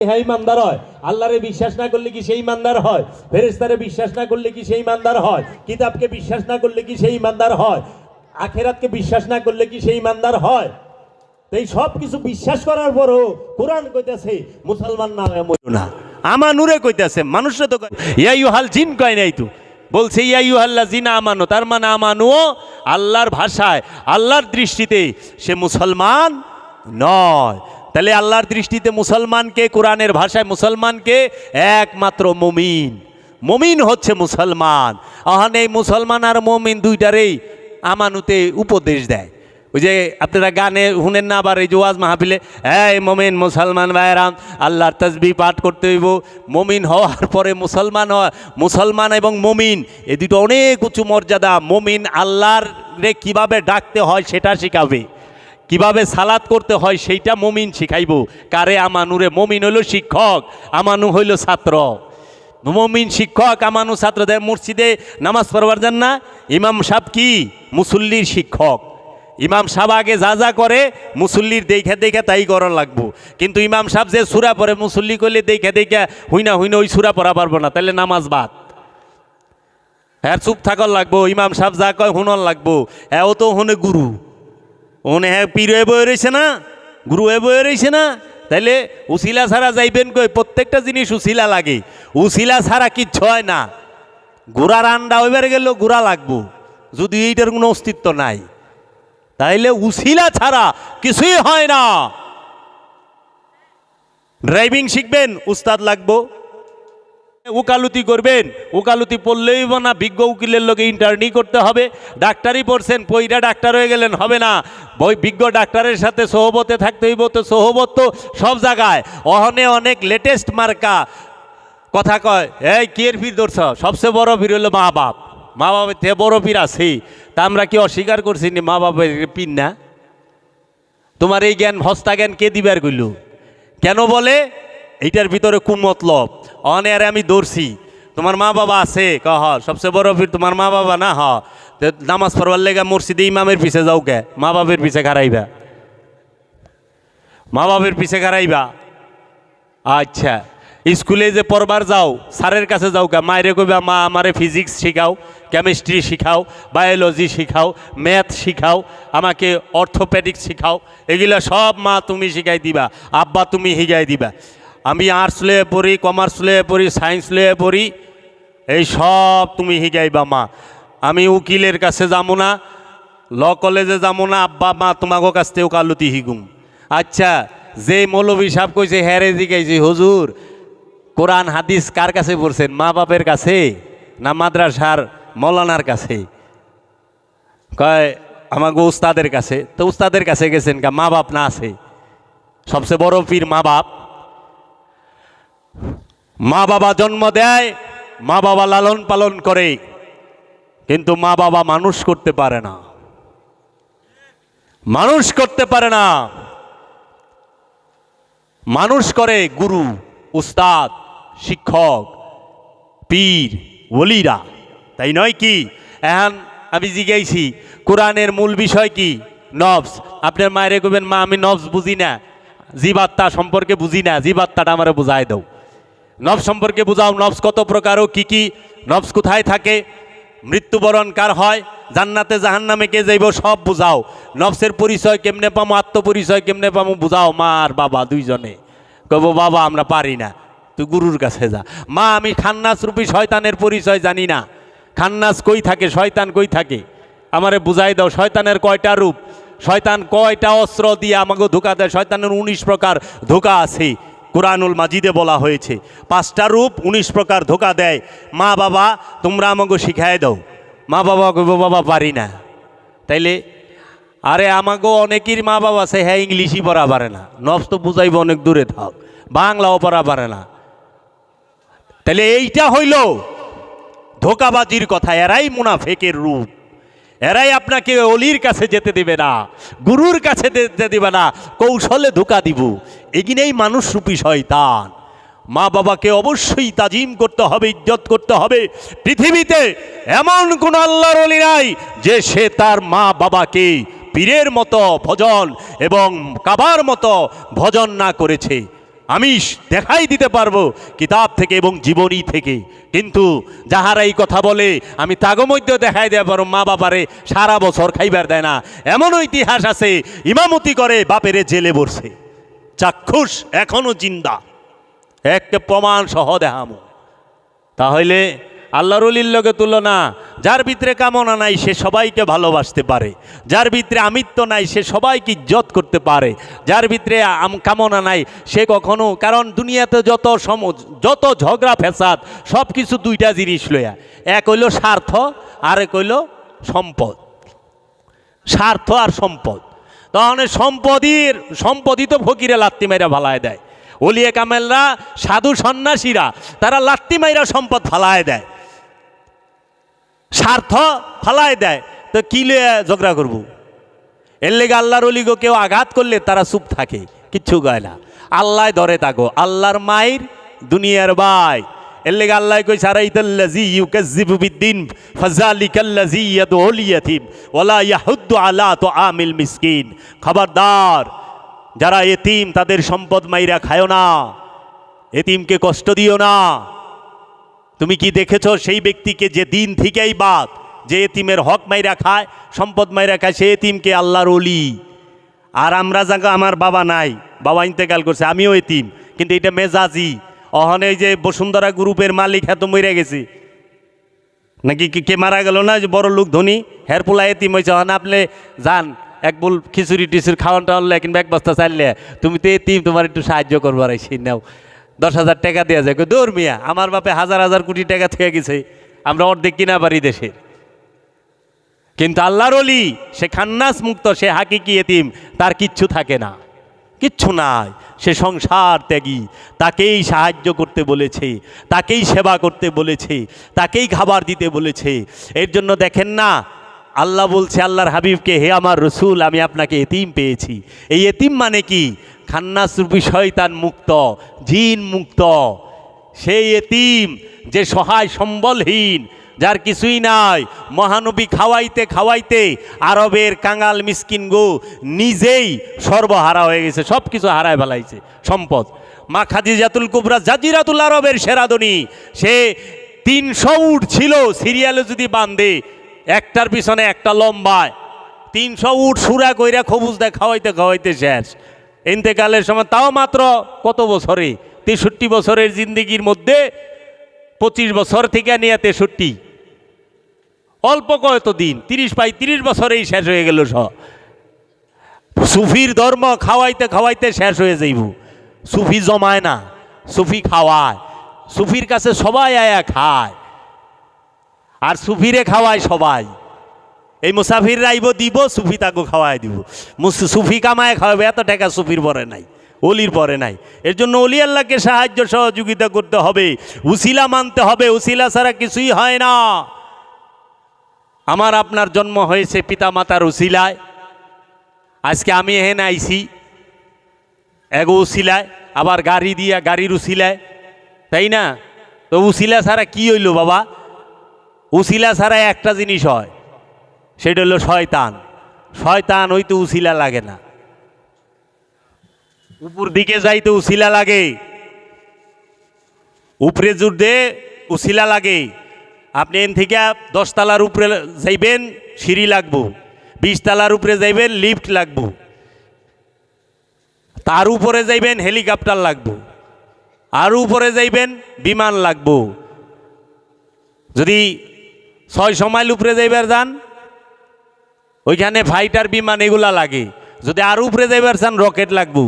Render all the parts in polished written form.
হ্যাঁ ইমানদার হয়। আল্লাহরে বিশ্বাস না করলে কি সেই ইমানদার হয়? ফেরেশতারে বিশ্বাস না করলে কি সেই ইমানদার হয়? কিতাবকে বিশ্বাস না করলে কি সেই ইমানদার হয়? আখেরাতকে বিশ্বাস না করলে কি সেই ইমানদার হয়? এই সব কিছু বিশ্বাস করার পরও কোরআন কইতেছে মুসলমান না না আমানুরে কইতেছে মানুষরা তো ইয়া ইউহাল জিন কয় নাই তো, বলছে ইয়া ইউহাল্লা জিনা আমানো, তার মানে আমানুও আল্লাহর ভাষায় আল্লাহর দৃষ্টিতে সে মুসলমান নয়। তাহলে আল্লাহর দৃষ্টিতে মুসলমানকে, কোরআনের ভাষায় মুসলমানকে একমাত্র মুমিন। মুমিন হচ্ছে মুসলমান। আহান এই মুসলমান আর মুমিন দুইটারেই আমানুতে উপদেশ দেয়। ওই যে আপনারা গানে শুনেন না, আবার এই যে ওয়াজ মাহফিলে, এই মুমিন মুসলমান ভাইরাম আল্লাহর তাসবিহ পাঠ করতে হইব। মুমিন হওয়ার পরে মুসলমান হওয়া, মুসলমান এবং মুমিন এই দুটো অনেক উঁচু মর্যাদা। মুমিন আল্লাহর রে কীভাবে ডাকতে হয় সেটা শিখাবে, কিভাবে সালাত করতে হয় সেইটা মুমিন শিখাইব। কারে? আমানুরে। মুমিন হইল শিক্ষক, আমানু হইল ছাত্র। মুমিন শিক্ষক, আমানু ছাত্র। দেয় মসজিদে নামাজ পড়বার যান না, ইমাম সাহেব কি মুসল্লির শিক্ষক। ইমাম সাহেব আগে যা যা করে মুসল্লির দেখে দেখে তাই করার লাগবো। কিন্তু ইমাম সাহেব যে সূরা পড়ে মুসল্লি করলে দেখে দেখে হুইনা ওই সূরা পড়া পারবো না, তাহলে নামাজ বাদ। হ্যাঁ চুপ থাকর লাগবো, ইমাম সাহেব যা কয় হুনর লাগবো। হ্যাঁ ও তো হুনে গুরু, ওনে হ্যাঁ পীর হয়ে বয়ে রয়েছে না, গুরু হয়ে বয়ে রয়েছে না। তাইলে উসিলা ছাড়া যাইবেন কই? প্রত্যেকটা জিনিস উসিলা লাগে, উসিলা ছাড়া কিচ্ছু হয় না। ঘোড়ার আন্ডা হইবার গেলেও ঘোড়া লাগবো, যদি এইটার কোনো অস্তিত্ব নাই। তাইলে উসিলা ছাড়া কিছুই হয় না। ড্রাইভিং শিখবেন, উস্তাদ লাগবো। উকালতি করবেন, উকালতি পড়লেই না, বিজ্ঞ উকিলের লোকে ইন্টার্নি করতে হবে। ডাক্তারি পড়ছেন, পইরা ডাক্তার হয়ে গেলেন হবে না, বিজ্ঞ ডাক্তারের সাথে সোহবতে থাকতে হইব। তো সোহবত তো সব জায়গায়। অহনে অনেক লেটেস্ট মার্কা কথা কয়, এই কিয়ের ফির ধরছ? সবচেয়ে বড় ফির হলো মা বাপ। মা বাপের থেকে বড় পীর আছে, তা আমরা কি অস্বীকার করছি নি মা বাপের পীর না? তোমার এই জ্ঞান হস্তা জ্ঞান কে দিবার কইল? কেন বলে এইটার ভিতরে কুমতলব। অনেক আমি দৌড়ছি, তোমার মা বাবা আছে? কহ সবচেয়ে বড় পীর তোমার মা বাবা না? হ নামাজ পড়বার লেগা মসজিদে ইমামের পিছে যাও কে? মা বাপের পিছে খারাইবা, মা বাপের পিছে খারাইবা। আচ্ছা স্কুলে যে পড়বার যাও স্যারের কাছে যাও কে? মায়েরে কইবা মা আমারে ফিজিক্স শিখাও, কেমিস্ট্রি শিখাও, বায়োলজি শিখাও, ম্যাথ শিখাও, আমাকে অর্থোপেডিক্স শিখাও। এগুলা সব মা তুমি শিখাই দিবা, আব্বা তুমি শিখাই দিবা। আমি আর্টস লয়ে পড়ি, কমার্স লয়ে পড়ি, সায়েন্স লয়ে পড়ি, এই সব তুমি শিখাইবা মা। আমি উকিলের কাছে যাবো না, ল কলেজে যাবো না, আব্বা মা তোমাকে কাছ থেকে ওকালতি শিখুম। আচ্ছা যে মৌলভী সাহেব কইছে হ্যারে জিগাইছে, হুজুর কোরআন হাদিস কার কাছে পড়ছেন? মা বাপের কাছে না মাদ্রাসার মৌলানার কাছে? কয় আমাকে উস্তাদের কাছে। তো উস্তাদের কাছে গেছেন কা? মা বাপ না আছে? সবচেয়ে বড় পীর মা বাপ। মা বাবা জন্ম দেয়, মা বাবা লালন পালন করে, কিন্তু মা বাবা মানুষ করতে পারে না, মানুষ করতে পারে না। মানুষ করে গুরু, উস্তাদ, শিক্ষক, পীর, ওলিরা, তাই নয় কি? এখন আমি জিজ্ঞাসি কোরআনের মূল বিষয় কি? নফস। আপনার মায়েরে কইবেন মা আমি নফস বুঝি না, জীবাত্মা সম্পর্কে বুঝি না, জীবাত্মাটা আমারে বুঝাই দাও। নফস সম্পর্কে বুঝাও, নফস কত প্রকার ও কি কি, নফস কোথায় থাকে, মৃত্যুবরণ কার হয়, জান্নাতে জাহান্নামে কে যাইব, সব বুঝাও। নফসের পরিচয় কেমনে পামো, আত্মপরিচয় কেমনে পামো বুঝাও। মা আর বাবা দুইজনে কব বাবা আমরা পারি না, তুই গুরুর কাছে যা। মা আমি খান্নাস রূপী শয়তানের পরিচয় জানি না, খান্নাস কই থাকে, শয়তান কই থাকে, আমারে বুঝাই দাও। শয়তানের কয়টা রূপ, শয়তান কয়টা অস্ত্র দিয়ে আমাকে ধোকা দেয়? শয়তানের 19 প্রকার ধোকা আছে, কুরআনুল মাজিদে বলা হয়েছে। 5টা রূপ 19 প্রকার ধোকা দেয়। মা বাবা তোমরা আমাকে শিখাই দাও। মা বাবা কইব বাবা পারি না। তাইলে আরে আমাকে অনেকের মা বাবা আছে হ্যাঁ ইংলিশই পড়া পারে না, নফস তো বুঝাইব অনেক দূরে থাক, বাংলাও পড়া পারে না। তাহলে এইটা হইল ধোকাবাজির কথা। এরাই মুনাফিকের রূপ, এরাই আপনাকে অলির কাছে যেতে দিবে না, গুরুর কাছে যেতে দিবে না, কৌশলে ধোকা দিব। এগিনেই মানুষ রূপী শয়তান। মা বাবাকে অবশ্যই তাজিম করতে হবে, ইজ্জত করতে হবে। পৃথিবীতে এমন কোন আল্লাহর ওলি নাই যে সে তার মা বাবাকে পীরের মতো ভজন এবং কাবার মতো ভজন না করেছে। আমি দেখাই দিতে পারবো কিতাব থেকে এবং জীবনী থেকে। কিন্তু যাহারা এই কথা বলে আমি তাগো মধ্যে দেখাই দেওয়া পারো মা বাবারে সারা বছর খাইবার দেয় না, এমনও ইতিহাস আছে ইমামতি করে বাপেরে জেলে বসে, চাক্ষুষ এখনো জিন্দা, একটা প্রমাণ সহ দেখামো। তাহলে আল্লাহর ওলির লগে তুলনা, যার ভিতরে কামনা নাই সে সবাইকে ভালোবাসতে পারে, যার ভিতরে আমিত্ব নাই সে সবাইকে ইজ্জত করতে পারে, যার ভিতরে কামনা নাই সে কখনো, কারণ দুনিয়াতে যত ঝগড়া ফেসাদ সব কিছু দুইটা জিনিস লইয়া, এক হইল স্বার্থ আর এক হইল সম্পদ। স্বার্থ আর সম্পদ। তাহলে সম্পদই তো ফকিরে লাত্তি মাইরা ভালায় দেয়, ওলিয়ে কামেলরা সাধু সন্ন্যাসীরা তারা লাত্তি মাইরা সম্পদ ফালায় দেয়, স্বার্থ ফালায় দেয়। তো কি লিয়ে ঝগড়া করবো? এর লেগে আল্লাহর ওলিগো কেউ আঘাত করলে তারা চুপ থাকে, কিচ্ছু গায় না, আল্লাহ ধরে থাকো, আল্লাহর মায়ের দুনিয়ার ভাই। এর লেগে আল্লাহ কইছে আরাইতাল্লাযী ইউকাযযিবু বিদ্দীন ফাযালিকাল্লাযী ইয়াদউল ইয়াতীম ওয়ালা ইয়াহুদ্দু আলা তুআমিল মিসকিন। খবরদার, যারা এতিম তাদের সম্পদ মাইরা খায়ো না, এতিমকে কষ্ট দিও না। তুমি কি দেখেছ সেই ব্যক্তিকে যে দিন থেকেই বাদ, যে এতিমের হক মাইরা খায়, সম্পদ মাইরা খায়, সে এতিমকে আল্লাহর ওলি। আর আমরা যাকে আমার বাবা নাই, বাবা ইন্তেকাল করছে, আমিও এতিম, কিন্তু এটা মেজাজি। অহনে এই যে বসুন্ধরা গ্রুপের মালিক এত মরে গেছে নাকি, কে মারা গেল না, যে বড় লোক ধনী হের পোলা এতিম হয়েছে, হন আপনি যান এক বুল খিচুড়ি টিচুড়ি খাওয়ান টাওয়ানলে কিংবা এক বস্তা চাইলে, তুমি তো এতিম, তোমার একটু সাহায্য করবার আইসি, নাও 10,000 টাকা দেওয়া যায়। দৌড় মিয়া, আমার বাপে হাজার হাজার কোটি টাকা থেকে গেছে, আমরা অর্ধেক কিনা পারি দেশের। কিন্তু আল্লাহর ওলি সে খান্নাস মুক্ত, সে হাকিকি এতিম, তার কিচ্ছু থাকে না, কিচ্ছু নাই, সে সংসার ত্যাগী, তাকেই সাহায্য করতে বলেছে, তাকেই সেবা করতে বলেছে, তাকেই খাবার দিতে বলেছে। এর জন্য দেখেন না আল্লাহ বলছে আল্লাহর হাবিবকে, হে আমার রসুল আমি আপনাকে এতিম পেয়েছি। এই এতিম মানে কি? খান্নাস রূপী শয়তান মুক্ত, জিন মুক্ত, সেই এতিম যে সহায় সম্বলহীন, যার কিছুই নাই। মহানবী খাওয়াইতে খাওয়াইতে আরবের কাঙাল মিসকিন গো নিজেই সর্বহারা হয়ে গেছে, সব কিছু হারায় ফেলাইছে সম্পদ। মা খাদিজাতুল কুবরা জাজিরাতুল আরবের সেরাদনী, সে 300 উট ছিল সিরিয়ালে যদি বান্ধে, একটার পিছনে একটা লম্বায় 300 উট সুরা কইরা খবুজ দেয় খাওয়াইতে খাওয়াইতে শেষ। ইন্তেকালের সময় তাও মাত্র কত বছরে, 63 বছরের জিন্দিগির মধ্যে 25 বছর থেকে নিয়ে 63, অল্প কয়ত দিন, 30 বছরেই শেষ হয়ে গেল সব। সুফির ধর্ম খাওয়াইতে খাওয়াইতে শেষ হয়ে যাইব। সুফি জমায় না, সুফি খাওয়ায়, সুফির কাছে সবাই আয়া খায়, আর সুফিরে খাওয়ায় সবাই। এই মুসাফিররা আইব দিব, সুফি তাকে খাওয়াই দিব, সুফি কামায় খাওয়াবে, এত টাকা সুফির পরে নাই, অলির পরে নাই। এর জন্য অলি আল্লাহকে সাহায্য সহযোগিতা করতে হবে, উসিলা মানতে হবে, উসিলা ছাড়া কিছুই হয় না। আমার আপনার জন্ম হয়েছে পিতা মাতার উসিলায়, আজকে আমি এখানে আইছি এগো উসিলায়, আবার গাড়ি দিয়া গাড়ির উসিলায়, তাই না? তো উসিলা ছাড়া কি হইল বাবা? উসিলা ছাড়া একটা জিনিস হয়, সেটা হলো শয়তান। শয়তান হইতে উসিলা লাগে না, উপর দিকে যাইতে উসিলা লাগে, উপরে জুড়তে উসিলা লাগে। আপনি এন থেকে 10 তলার উপরে যাইবেন সিঁড়ি লাগবো, 20 তলার উপরে যাইবেন লিফট লাগবো, তার উপরে যাইবেন হেলিকপ্টার লাগবো, আর উপরে যাইবেন বিমান লাগবো। যদি 600 মাইল উপরে যাইবার যান ওইখানে ফাইটার বিমান এগুলা লাগে। যদি আর উপরে যাইবার চান রকেট লাগবো।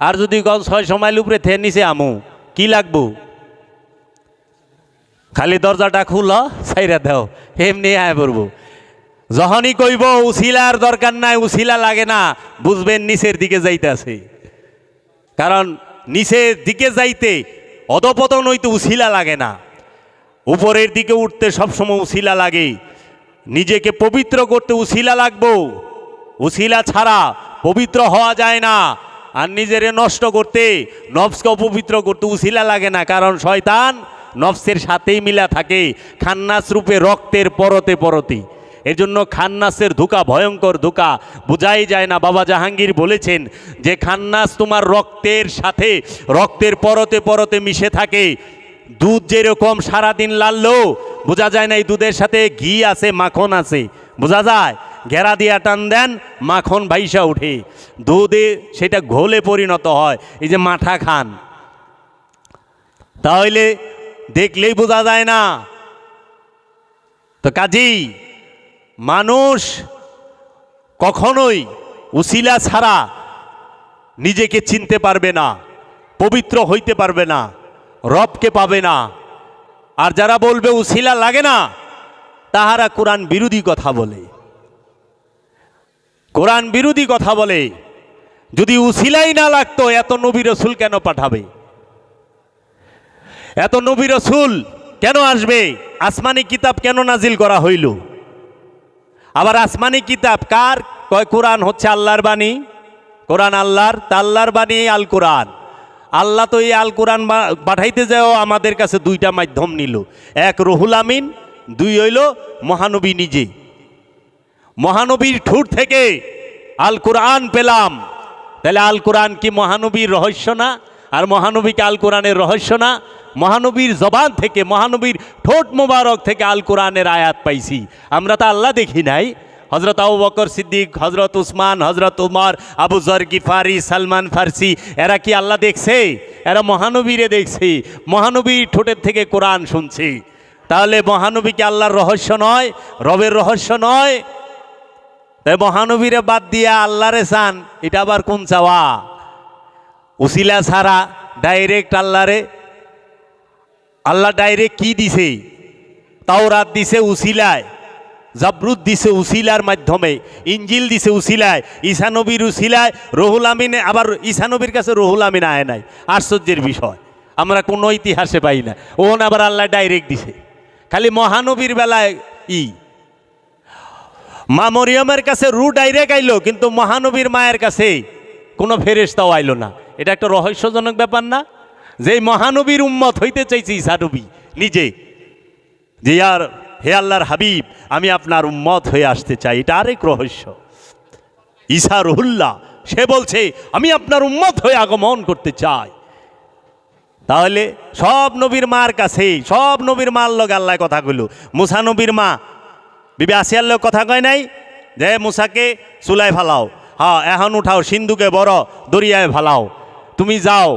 আর যদি 600 মাইল উপরে থে নিচে আমো কি লাগবো? খালি দরজাটা খুল ছাইরা দাও, এমনি আয় পড়বো। যখনই কইব উসিলার দরকার নাই, উসিলা লাগে না, বুঝবেন নিচের দিকে যাইতেছে। কারণ নিচের দিকে যাইতে অধপতন হইতে উসিলা লাগে না, উপরের দিকে উঠতে সবসময় উসিলা লাগে। নিজেকে পবিত্র করতে উসিলা লাগবো, উসিলা ছাড়া পবিত্র হওয়া যায় না। আর নিজেরে নষ্ট করতে, নফসকে অপবিত্র করতে উসিলা লাগে না, কারণ শয়তান নফসের সাথেই মিলা থাকে, খান্নাস রূপে রক্তের পরতে পরতে। এর জন্য খান্নাসের ধোঁকা ভয়ঙ্কর ধোঁকা, বোঝাই যায় না। বাবা জাহাঙ্গীর বলেছেন যে খান্নাস তোমার রক্তের সাথে, রক্তের পরতে পরতে মিশে থাকে। দুধ যেরকম সারাদিন লাললেও বোঝা যায় না এই দুধের সাথে ঘি আছে, মাখন আছে, বোঝা যায়। ঘেরা দিয়া টান দেন, মাখন ভাইসা উঠে, দুধে সেটা ঘোলে পরিণত হয়। এই যে মাঠা খান, তাহলে দেখলেই বোঝা যায় না। তো কাজেই মানুষ কখনোই উসিলা ছাড়া নিজেকে চিনতে পারবে না, পবিত্র হইতে পারবে না, রবকে পাবে না। আর যারা বলবে উসিলা লাগে না, তাহারা কোরআন বিরোধী কথা বলে, কোরআন বিরোধী কথা বলে। যদি উসিলাই না লাগতো এত নবী রসুল কেন পাঠাবে? এত নবী রসুল কেন আসবে? আসমানি কিতাব কেন নাজিল করা হইল? আবার আসমানি কিতাব কার? কয় কোরআন হচ্ছে আল্লাহর বাণী, কোরআন আল্লাহর, তা আল্লাহর বাণী আল কোরআন। আল্লাহ তো এই আল কোরআন পাঠাইতে যাও আমাদের কাছে দুইটা মাধ্যম নিল, এক রুহুল আমিন, দুই হইল মহানবী নিজে। মহানবীর ঠোঁট থেকে আল কোরআন পেলাম, তাহলে আল কোরআন কি মহানবীর রহস্য না? আর মহানবীকে আল কোরআনের রহস্য না? মহানবীর জবান থেকে, মহানবীর ঠোঁট মোবারক থেকে আল কোরআনের আয়াত পাইছি। আমরা তো আল্লাহ দেখি নাই। হজরত আবু বকর সিদ্দিক, হজরত উসমান, হজরত উমর, আবু যর গিফারি, সালমান ফার্সি, এরা কি আল্লাহ দেখছে? এরা মহানবীরে দেখছে, মহানবীর ঠোঁটের থেকে কোরআন শুনছে। তাহলে মহানবীকে আল্লাহর রহস্য নয়, রবের রহস্য নয়? তাই মহানবীরে বাদ দিয়া আল্লাহরে চান, এটা আবার কোন চাওয়া? উসিলা ছাড়া ডাইরেক্ট আল্লাহরে, আল্লাহ ডাইরেক্ট কি দিছে? তাওরাত দিছে উসিলায়, জাবরুদ দিছে উসিলার মাধ্যমে, ইঞ্জিল দিছে উসিলায়, ঈসা নবীর উসিলায়, রুহুল আমিনে। আবার ঈসা নবীর কাছে রুহুল আমিন আয় নাই, আশ্চর্যের বিষয়, আমরা কোনো ইতিহাসে পাই না। ওন আবার আল্লাহ ডাইরেক্ট দিছে। খালি মহানবীর বেলায় মা মরিয়মের কাছে রু ডাইরেক্ট আইলো, কিন্তু মহানবীর মায়ের কাছে কোনো ফেরেশতাও আইলো না। এটা একটা রহস্যজনক ব্যাপার না? যে মহানবীর উম্মত হইতে চাইছে ঈসা নবী নিজে, যে আর হে আল্লাহর হাবিব, আমি আপনার উম্মত হয়ে আসতে চাই, এটা আরেক রহস্য। ঈসা রুহুল্লাহ, সে বলছে আমি আপনার উম্মত হয়ে আগমন করতে চাই। তাহলে সব নবীর মার কাছে, সব নবীর মার লগে আল্লাহ কথা কইল। মুসা নবীর মা বিবি আসিয়ার লোক কথা কয় নাই যে মুসাকে চুলায় ফালাও, হ্যাঁ এখন উঠাও, সিন্ধুকে বড় দরিয়ায় ফালাও, তুমি যাও,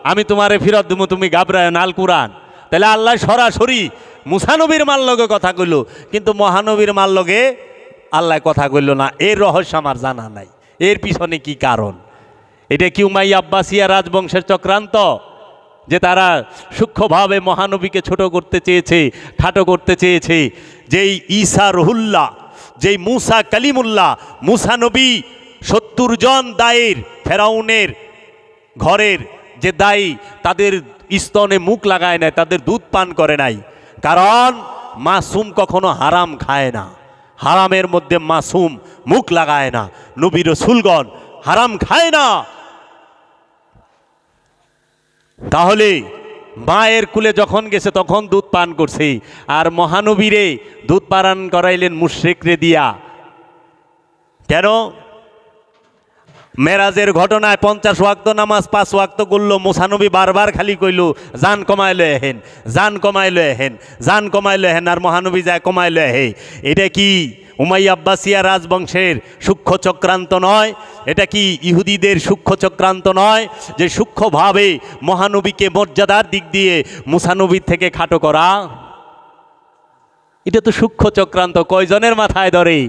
আমি তোমারে ফিরত দেবো, তুমি ঘাবড়ায় না। আল কোরআন। তাহলে আল্লাহ সরাসরি মুসানবীর মার লগে কথা কইল, কিন্তু মহানবীর মার লগে আল্লাহ কথা কইল না। এর রহস্য আমার জানা নাই, এর পিছনে কি কারণ? এটা কি উমাইয়া আব্বাসিয়া রাজবংশের চক্রান্ত, যে তারা সূক্ষ্মভাবে মহানবীকে ছোট করতে চেয়েছে, ঠাটো করতে চেয়েছে? যেই ঈসা রুহুল্লাহ, যেই মুসা কালিমুল্লাহ, মুসা নবী 70 জন দায়ের ফেরাউনের ঘরের যে দায়ী, তাদের স্তনে মুখ লাগায় নাই, তাদের দুধ পান করে নাই। কারণ মাসুম কখনো হারাম খায় না, হারামের মধ্যে মাসুম মুখ লাগায় না। নবী রাসূলগণ হারাম খায় না। তাহলে মায়ের কুলে যখন গেছে তখন দুধ পান করছে, আর মহানবীরে দুধ পান করাইলেন মুশরিকরে দিয়া। কেন? মেরাজের ঘটনায় 50 ওয়াক্ত নামাজ 5 ওয়াক্ত করলো, মুসানবী বারবার খালি কইল জান কমাইলো এহেন, জান কমাইলো এহেন, জান কমাইলো এহেন, আর মহানবী যায় কমাইলো এহে। এটা কি উমাইয়া আব্বাসিয়া রাজবংশের সূক্ষ্ম চক্রান্ত নয়? এটা কি ইহুদিদের সূক্ষ্ম চক্রান্ত নয়, যে সূক্ষ্মভাবে মহানবীকে মর্যাদার দিক দিয়ে মুসানবীর থেকে খাটো করা? এটা তো সূক্ষ্ম চক্রান্ত। কয়জনের মাথায় ধরে?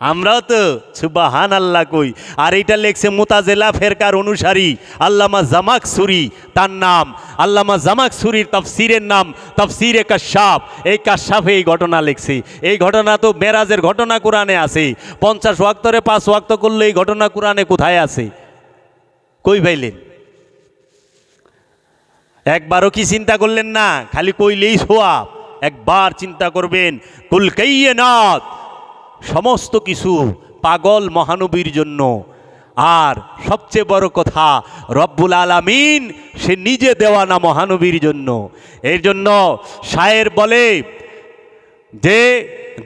আমরাও তো সুবহানাল্লাহ কই। আর এটা লেখছে মুতাজিলা ফেরকার অনুসারী আল্লামা জামাকসুরি, তার নাম আল্লামা জামাকসুরির তাফসিরের নাম তাফসিরে কাশাফ। এই কাশাফে এই ঘটনা লেখছে। এই ঘটনা তো মেরাজের ঘটনা কোরআনে আছে। 50 ওয়াক্তরে 5 ওয়াক্ত করলে এই ঘটনা কোরআনে কোথায় আছে? কই পাইলেন? একবারও কি চিন্তা করলেন না? খালি কইলেই সোয়াব। একবার চিন্তা করবেন। কুল কাইয়্যিনাত, সমস্ত কিছু পাগল মহানবীর জন্য। আর সবচেয়ে বড় কথা, রব্বুল আলামিন সে নিজে দেওয়ানা মহানবীর জন্য। এর জন্য শায়ের বলে যে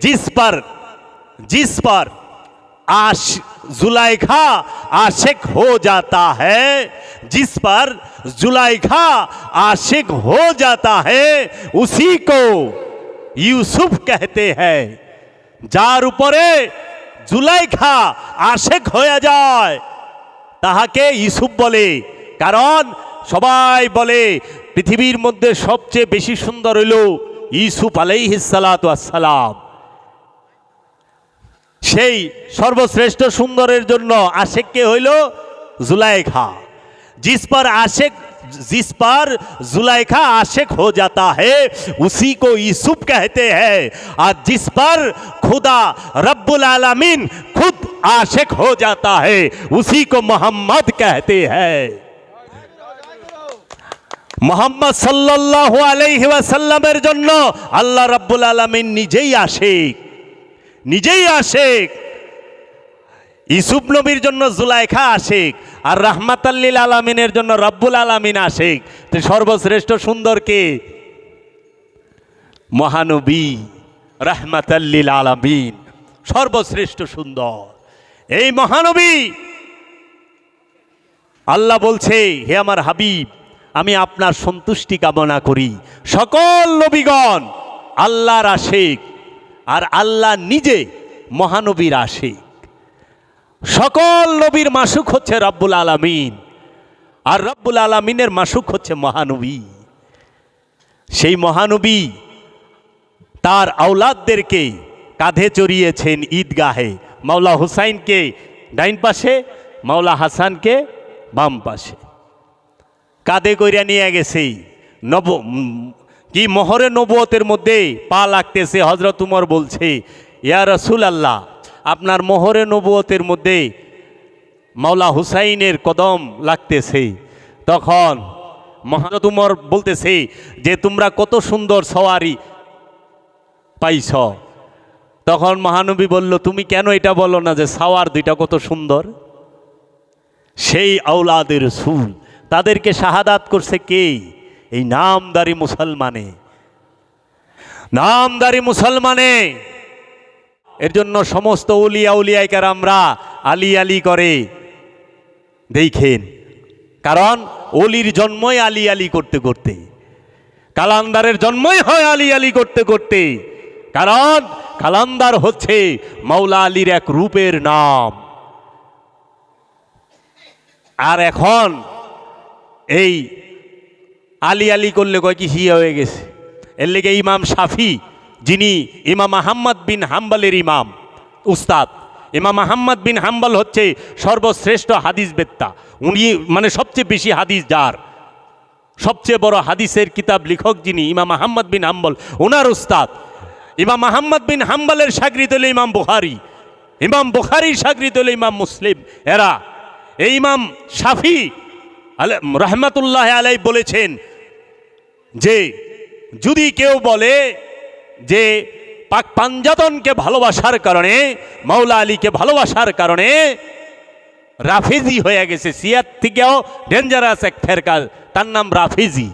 জিস पर जिस पर जुलाइखा आशिक हो जाता है, जिस पर जुलाइखा आशिक हो जाता है, उसी को यूसुफ कहते हैं। जार उपरे जुलाइखा आशिक হয়ে যায় তাহাকে ইউসুফ বলে। কারণ সবাই বলে পৃথিবীর মধ্যে সবচেয়ে বেশি সুন্দর হইল ইউসুফ আলাইহিস সালাতু ওয়াস সালাম। সেই সর্বশ্রেষ্ঠ সুন্দরের জন্য আশিক কে হইল जुलाइखा। जिस पर जुलाइखा आशिक हो जाता है उसी को यूसुफ कहते हैं, और जिस पर खुदा रब्बुल आलमीन खुद आशिक हो जाता है उसी को मोहम्मद कहते हैं। मोहम्मद सल्लल्लाहु अलैहि वसल्लमेर জন্য আল্লাহ রব্বুল আলামিন নিজেই আশিক, নিজেই আশিক। ইউসুফ নবীর জন্য জুলাইখা আশিক, আর রাহমাতাল লিল আলামিনের জন্য রব্বুল আলামিন আশিক। তো সর্বশ্রেষ্ঠ সুন্দর কে? মহানবী রাহমাতাল লিল আলামিন, সর্বশ্রেষ্ঠ সুন্দর এই মহানবী। আল্লাহ বলছে, হে আমার হাবিব, আমি আপনার সন্তুষ্টি কামনা করি। সকল নবীগণ আল্লাহর আশিক, আর আল্লাহ নিজে মহানবীর আশিক। সকল নবীর মাসুক হচ্ছে রব্বুল আলামিন, আর রব্বুল আলামিনের মাসুক হচ্ছে মহানবী। সেই মহানবী তার আওলাদদেরকে কাঁধে চড়িয়েছেন ঈদগাহে। মাওলা হুসাইনকে ডাইন পাশে, মাওলা হাসানকে বাম পাশে কাঁধে কইরা নিয়ে গেছে। কি মোহরে নবুয়তের মধ্যে পা লাগতেছে। হযরত উমর বলছে, ইয়া রাসূলুল্লাহ, আপনার মোহরে নবুয়তের মধ্যে মাওলা হুসাইনের কদম লাগতেছে। তখন হযরত উমর বলতেছে যে তোমরা কত সুন্দর সওয়ারি পাইছ। তখন মহানবী বলল, তুমি কেন এটা বলো না যে সাওয়ার দুইটা কত সুন্দর? সেই আওলাদের রাসূল, তাদেরকে শাহাদাত করছে কে? এই নামদারি মুসলমানে, নামদারি মুসলমানে। এর জন্য সমস্ত উলিয়া উলিয়ায়ে কেরামরা আলী আলী করে দেখেন। কারণ অলির জন্মই আলী আলী করতে করতে, কালান্দারের জন্মই হয় আলী আলী করতে করতে। কারণ কালান্দার হচ্ছে মাওলা আলীর এক রূপের নাম। আর এখন এই আলী আলী করলে কয় কি হিয়া হয়ে গেছে। এর লেগে ইমাম শাফি, যিনি ইমাম আহমদ বিন হাম্বলের ইমাম উস্তাদ, ইমাম আহমদ বিন হাম্বল হচ্ছে সর্বশ্রেষ্ঠ হাদিস বেত্তা। উনি মানে সবচেয়ে বেশি হাদিস যার, সবচেয়ে বড় হাদিসের কিতাব লেখক যিনি ইমাম আহমদ বিন হাম্বল, ওনার উস্তাদ। ইমাম আহমদ বিন হাম্বলের শাগরিদ হলো ইমাম বুখারী, ইমাম বুখারীর শাগরিদ হলো ইমাম মুসলিম। এরা এই ইমাম শাফি রহমাতুল্লাহ আলাইহি বলেছেন যে যদি কেউ বলে যে পাক পাঞ্জাতনকে ভালোবাসার কারণে, মাওলা আলীকে ভালোবাসার কারণে রাফিজি হয়ে গেছে, সিয়ার থেকেও ডেঞ্জারাস এক ফেরকা, তার নাম রাফিজি।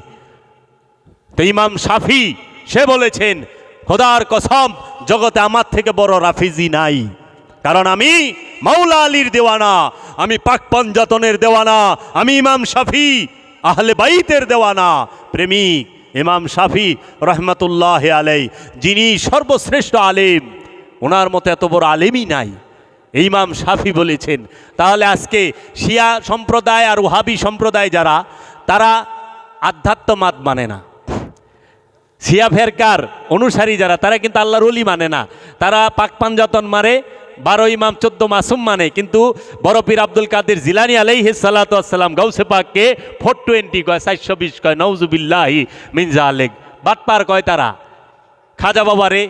তো ইমাম শাফি সে বলেছেন, খোদার কসম, জগতে আমার থেকে বড় রাফিজি নাই। কারণ আমি মাওলা আলীর দেওয়ানা, আমি পাক পাঞ্জাতনের দেওয়ানা, আমি ইমাম শাফি আহলে বাইতের দেওয়ানা প্রেমিক। ইমাম শাফি রহমতুল্লাহ আলাই, যিনি সর্বশ্রেষ্ঠ আলেম, ওনার মতো এত বড় আলেমই নাই। ইমাম শাফি বলেছেন। তাহলে আজকে শিয়া সম্প্রদায় আর ওহাবি সম্প্রদায় যারা, তারা আধ্যাত্মবাদ মানে না। শিয়া ফেরকার অনুসারী যারা, তারা কিন্তু আল্লাহর ওলি মানে না। তারা পাক পাঞ্জাতন মারে, 12 ইমাম 14 মাসুম মানে। কিন্তু বড় পীর আব্দুল কাদের জিলানী আলাইহিস সালাতু ওয়াস সালাম গাউসে পাককে 420 কয়, 420 কয়, নাউজুবিল্লাহি মিন জালিক। বাটপার কয় তারা। খাজা বাবারে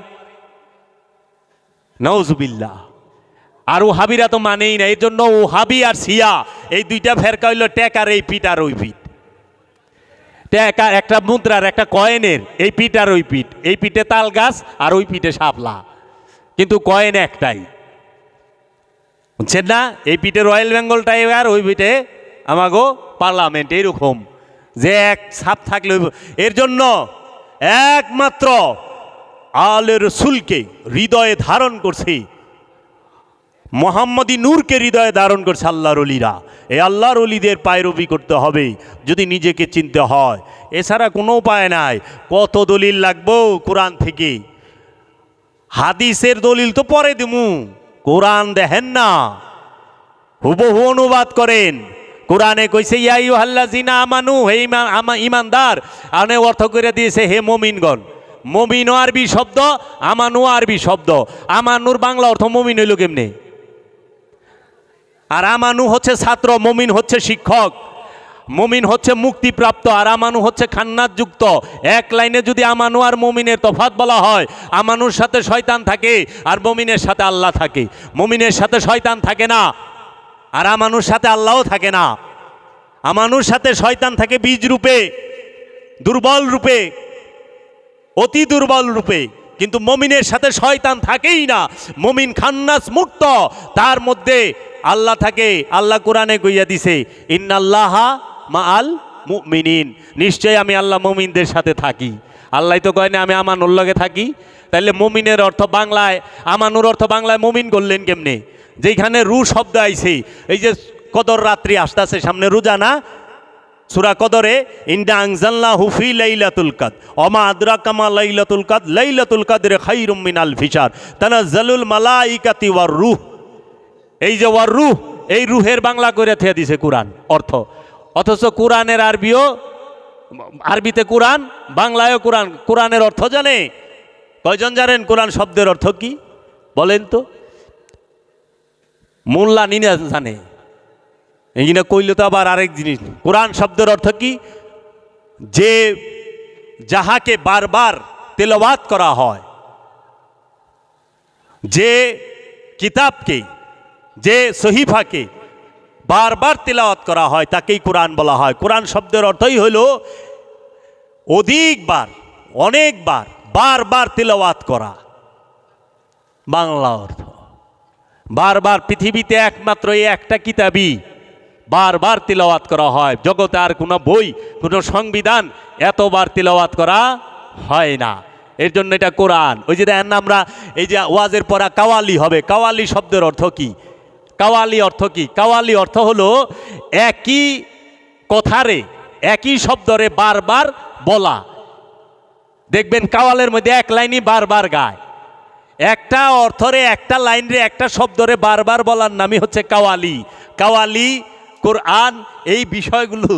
নাউজুবিল্লাহ। আর ওহাবিরা তো মানেই না। এর জন্য ওহাবি আর শিয়া এই দুইটা ফেরকা হইল টেকার এই পিঠ আর ওই পিঠ। টেকা একটা মুদ্রার, একটা কয়েনের এই পিঠ আর ওই পিঠ। এই পিঠে তাল গাছ আর ওই পিঠে শাপলা, কিন্তু কয়েন একটাই, বুঝছেন না? এই পিঠে রয়্যাল বেঙ্গল টাইগার, ওই পিঠে আমাগো পার্লামেন্ট। এইরকম যে এক ছাপ থাকলে। এর জন্য একমাত্র আলে রসুলকে হৃদয়ে ধারণ করছে মোহাম্মদী নূরকে হৃদয়ে ধারণ করছে আল্লাহর অলিরা। এই আল্লাহর অলিদের পায়রবি করতে হবে যদি নিজেকে চিনতে হয়, এছাড়া কোনো উপায় নাই। কত দলিল লাগবো কোরআন থেকে, হাদিসের দলিল তো পরে দিমু, কোরআন দেখেন না, হুবহু অনুবাদ করেন। কোরআনে কইছে ইয়া আইয়ুহাল্লাযিনা আমানু, হে ইমানদার, আনে অর্থ করে দিয়েছে হে মুমিনগণ। মুমিনও আরবি শব্দ, আমানু আরবি শব্দ। আমানুর বাংলা অর্থ মুমিন হইল কেমনে? আর আমানু হচ্ছে ছাত্র, মুমিন হচ্ছে শিক্ষক, মুমিন হচ্ছে মুক্তিপ্রাপ্ত, আর আমানু হচ্ছে খান্নাতযুক্ত। এক লাইনে যদি আমানু আর মুমিনের তফাৎ বলা হয়, আমানুর সাথে শয়তান থাকে আর মুমিনের সাথে আল্লাহ থাকে। মুমিনের সাথে শয়তান থাকে না, আর আমানুর সাথে আল্লাহও থাকে না। আমানুর সাথে শয়তান থাকে বীজ রূপে, দুর্বল রূপে, অতি দুর্বল রূপে, কিন্তু মুমিনের সাথে শয়তান থাকেই না। মুমিন খান্নাস মুক্ত, তার মধ্যে আল্লাহ থাকে। আল্লাহ কোরআনে কইয়া দিছে ইন্নাল্লাহা মাআল মুমিনিন, নিশ্চয় আমি আল্লাহ মুমিনদের সাথে থাকি। আল্লাহ তো কয় না আমি আমানুর লগে থাকি। তাইলে মুমিনের অর্থ বাংলায়, আমানুর অর্থ বাংলায় মুমিন করলেন কেমনে? যেখানে রু শব্দ আইছে, এই যে কদর রাত্রি আসতেছে সামনে, রোজা না? সূরা কদরে ইন্না আনজালনাহু ফি লাইলাতুল কদর ওমা আদরাকা মা লাইলাতুল কদর লাইলাতুল কদরে খায়রুম মিন আলফি শাহর তানাজ্জালুল মালাইকাতি ওয়ার রূহ। এই যে ওয়ার রূহ, এই রুহের বাংলা করে থিয়ে দিছে কোরআন অর্থ। অথচ কোরআনের আরবিও, আরবিতে কোরআন, বাংলায়ও কোরআন। কোরআনের অর্থ জানে কয়জন? জানেন কোরআন শব্দের অর্থ কি বলেন তো? মোল্লা নিনা জানে, এইখানে কইলে তো আবার আরেক জিনিস। কোরআন শব্দের অর্থ কি? যে যাহাকে বারবার তেলাওয়াত করা হয়, যে কিতাবকে, যে সহিফাকে বারবার তেলাওয়াত করা হয় তাকেই কোরআন বলা হয়। কোরআন শব্দের অর্থই হইল অধিকবার, অনেকবার, বারবার তেলাওয়াত করা, বাংলা অর্থ। বারবার, পৃথিবীতে একমাত্র এই একটা কিতাবই বারবার তিলাওয়াত করা হয়। জগতে আর কোনো বই, কোনো সংবিধান এতবার তিলাওয়াত করা হয় না। এর জন্য এটা কোরআন। ওই যে দেখেন না আমরা, এই যে ওয়াজের পড়া কাওয়ালি হবে, কাওয়ালি শব্দের অর্থ কি? কাওয়ালি অর্থ কি? কাওয়ালি অর্থ হলো একই কথারে, একই শব্দরে বারবার বলা। দেখবেন কাওয়ালের মধ্যে এক লাইনই বারবার গায়, একটা অর্থরে, একটা লাইনরে, একটা শব্দরে বারবার বলার নামই হচ্ছে কাওয়ালি। কাওয়ালি, কোরআন, এই বিষয়গুলো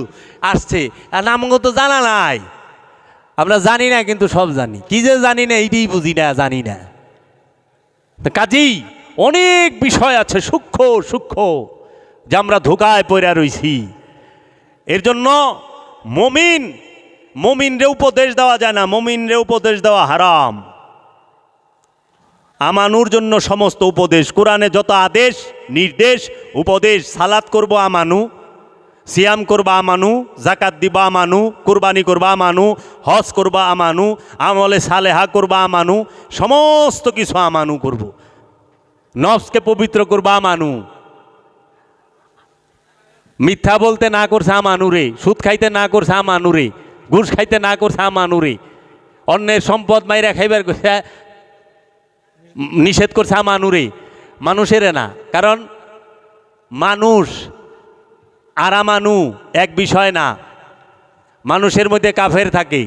আসছে। আর নামগো তো জানা নাই, আমরা জানি না, কিন্তু সব জানি। কি যে জানি না এইটাই বুঝি না, জানি না। কাজেই অনেক বিষয় আছে সূক্ষ্ম সূক্ষ্ম, যে আমরা ধোকায় পড়ে রইছি। এর জন্য মুমিনরে উপদেশ দেওয়া যায় না, মুমিনরে উপদেশ দেওয়া হারাম। আমানুর জন্য সমস্ত উপদেশ, কোরআনে যত আদেশ, নির্দেশ, উপদেশ, সালাত করব আমানু, সিয়াম করবা আমানু, জাকাত দিবা আমানু, কুরবানি করবা আমানু, হজ করবা আমানু, আমলে সালেহা করবা আমানু, সমস্ত কিছু আমানু করব। নফসকে পবিত্র করবা আমানু, মিথ্যা বলতে না করছে আমানুরে, সুদ খাইতে না করছে আমানুরে, ঘুষ খাইতে না করছে আমানুরে, অন্যের সম্পদ মাইরা খাইবার নিষেধ করছে আমানুরে, মানুষের না। কারণ মানুষ আর আমানু এক বিষয় না। মানুষের মধ্যে কাফের থাকে,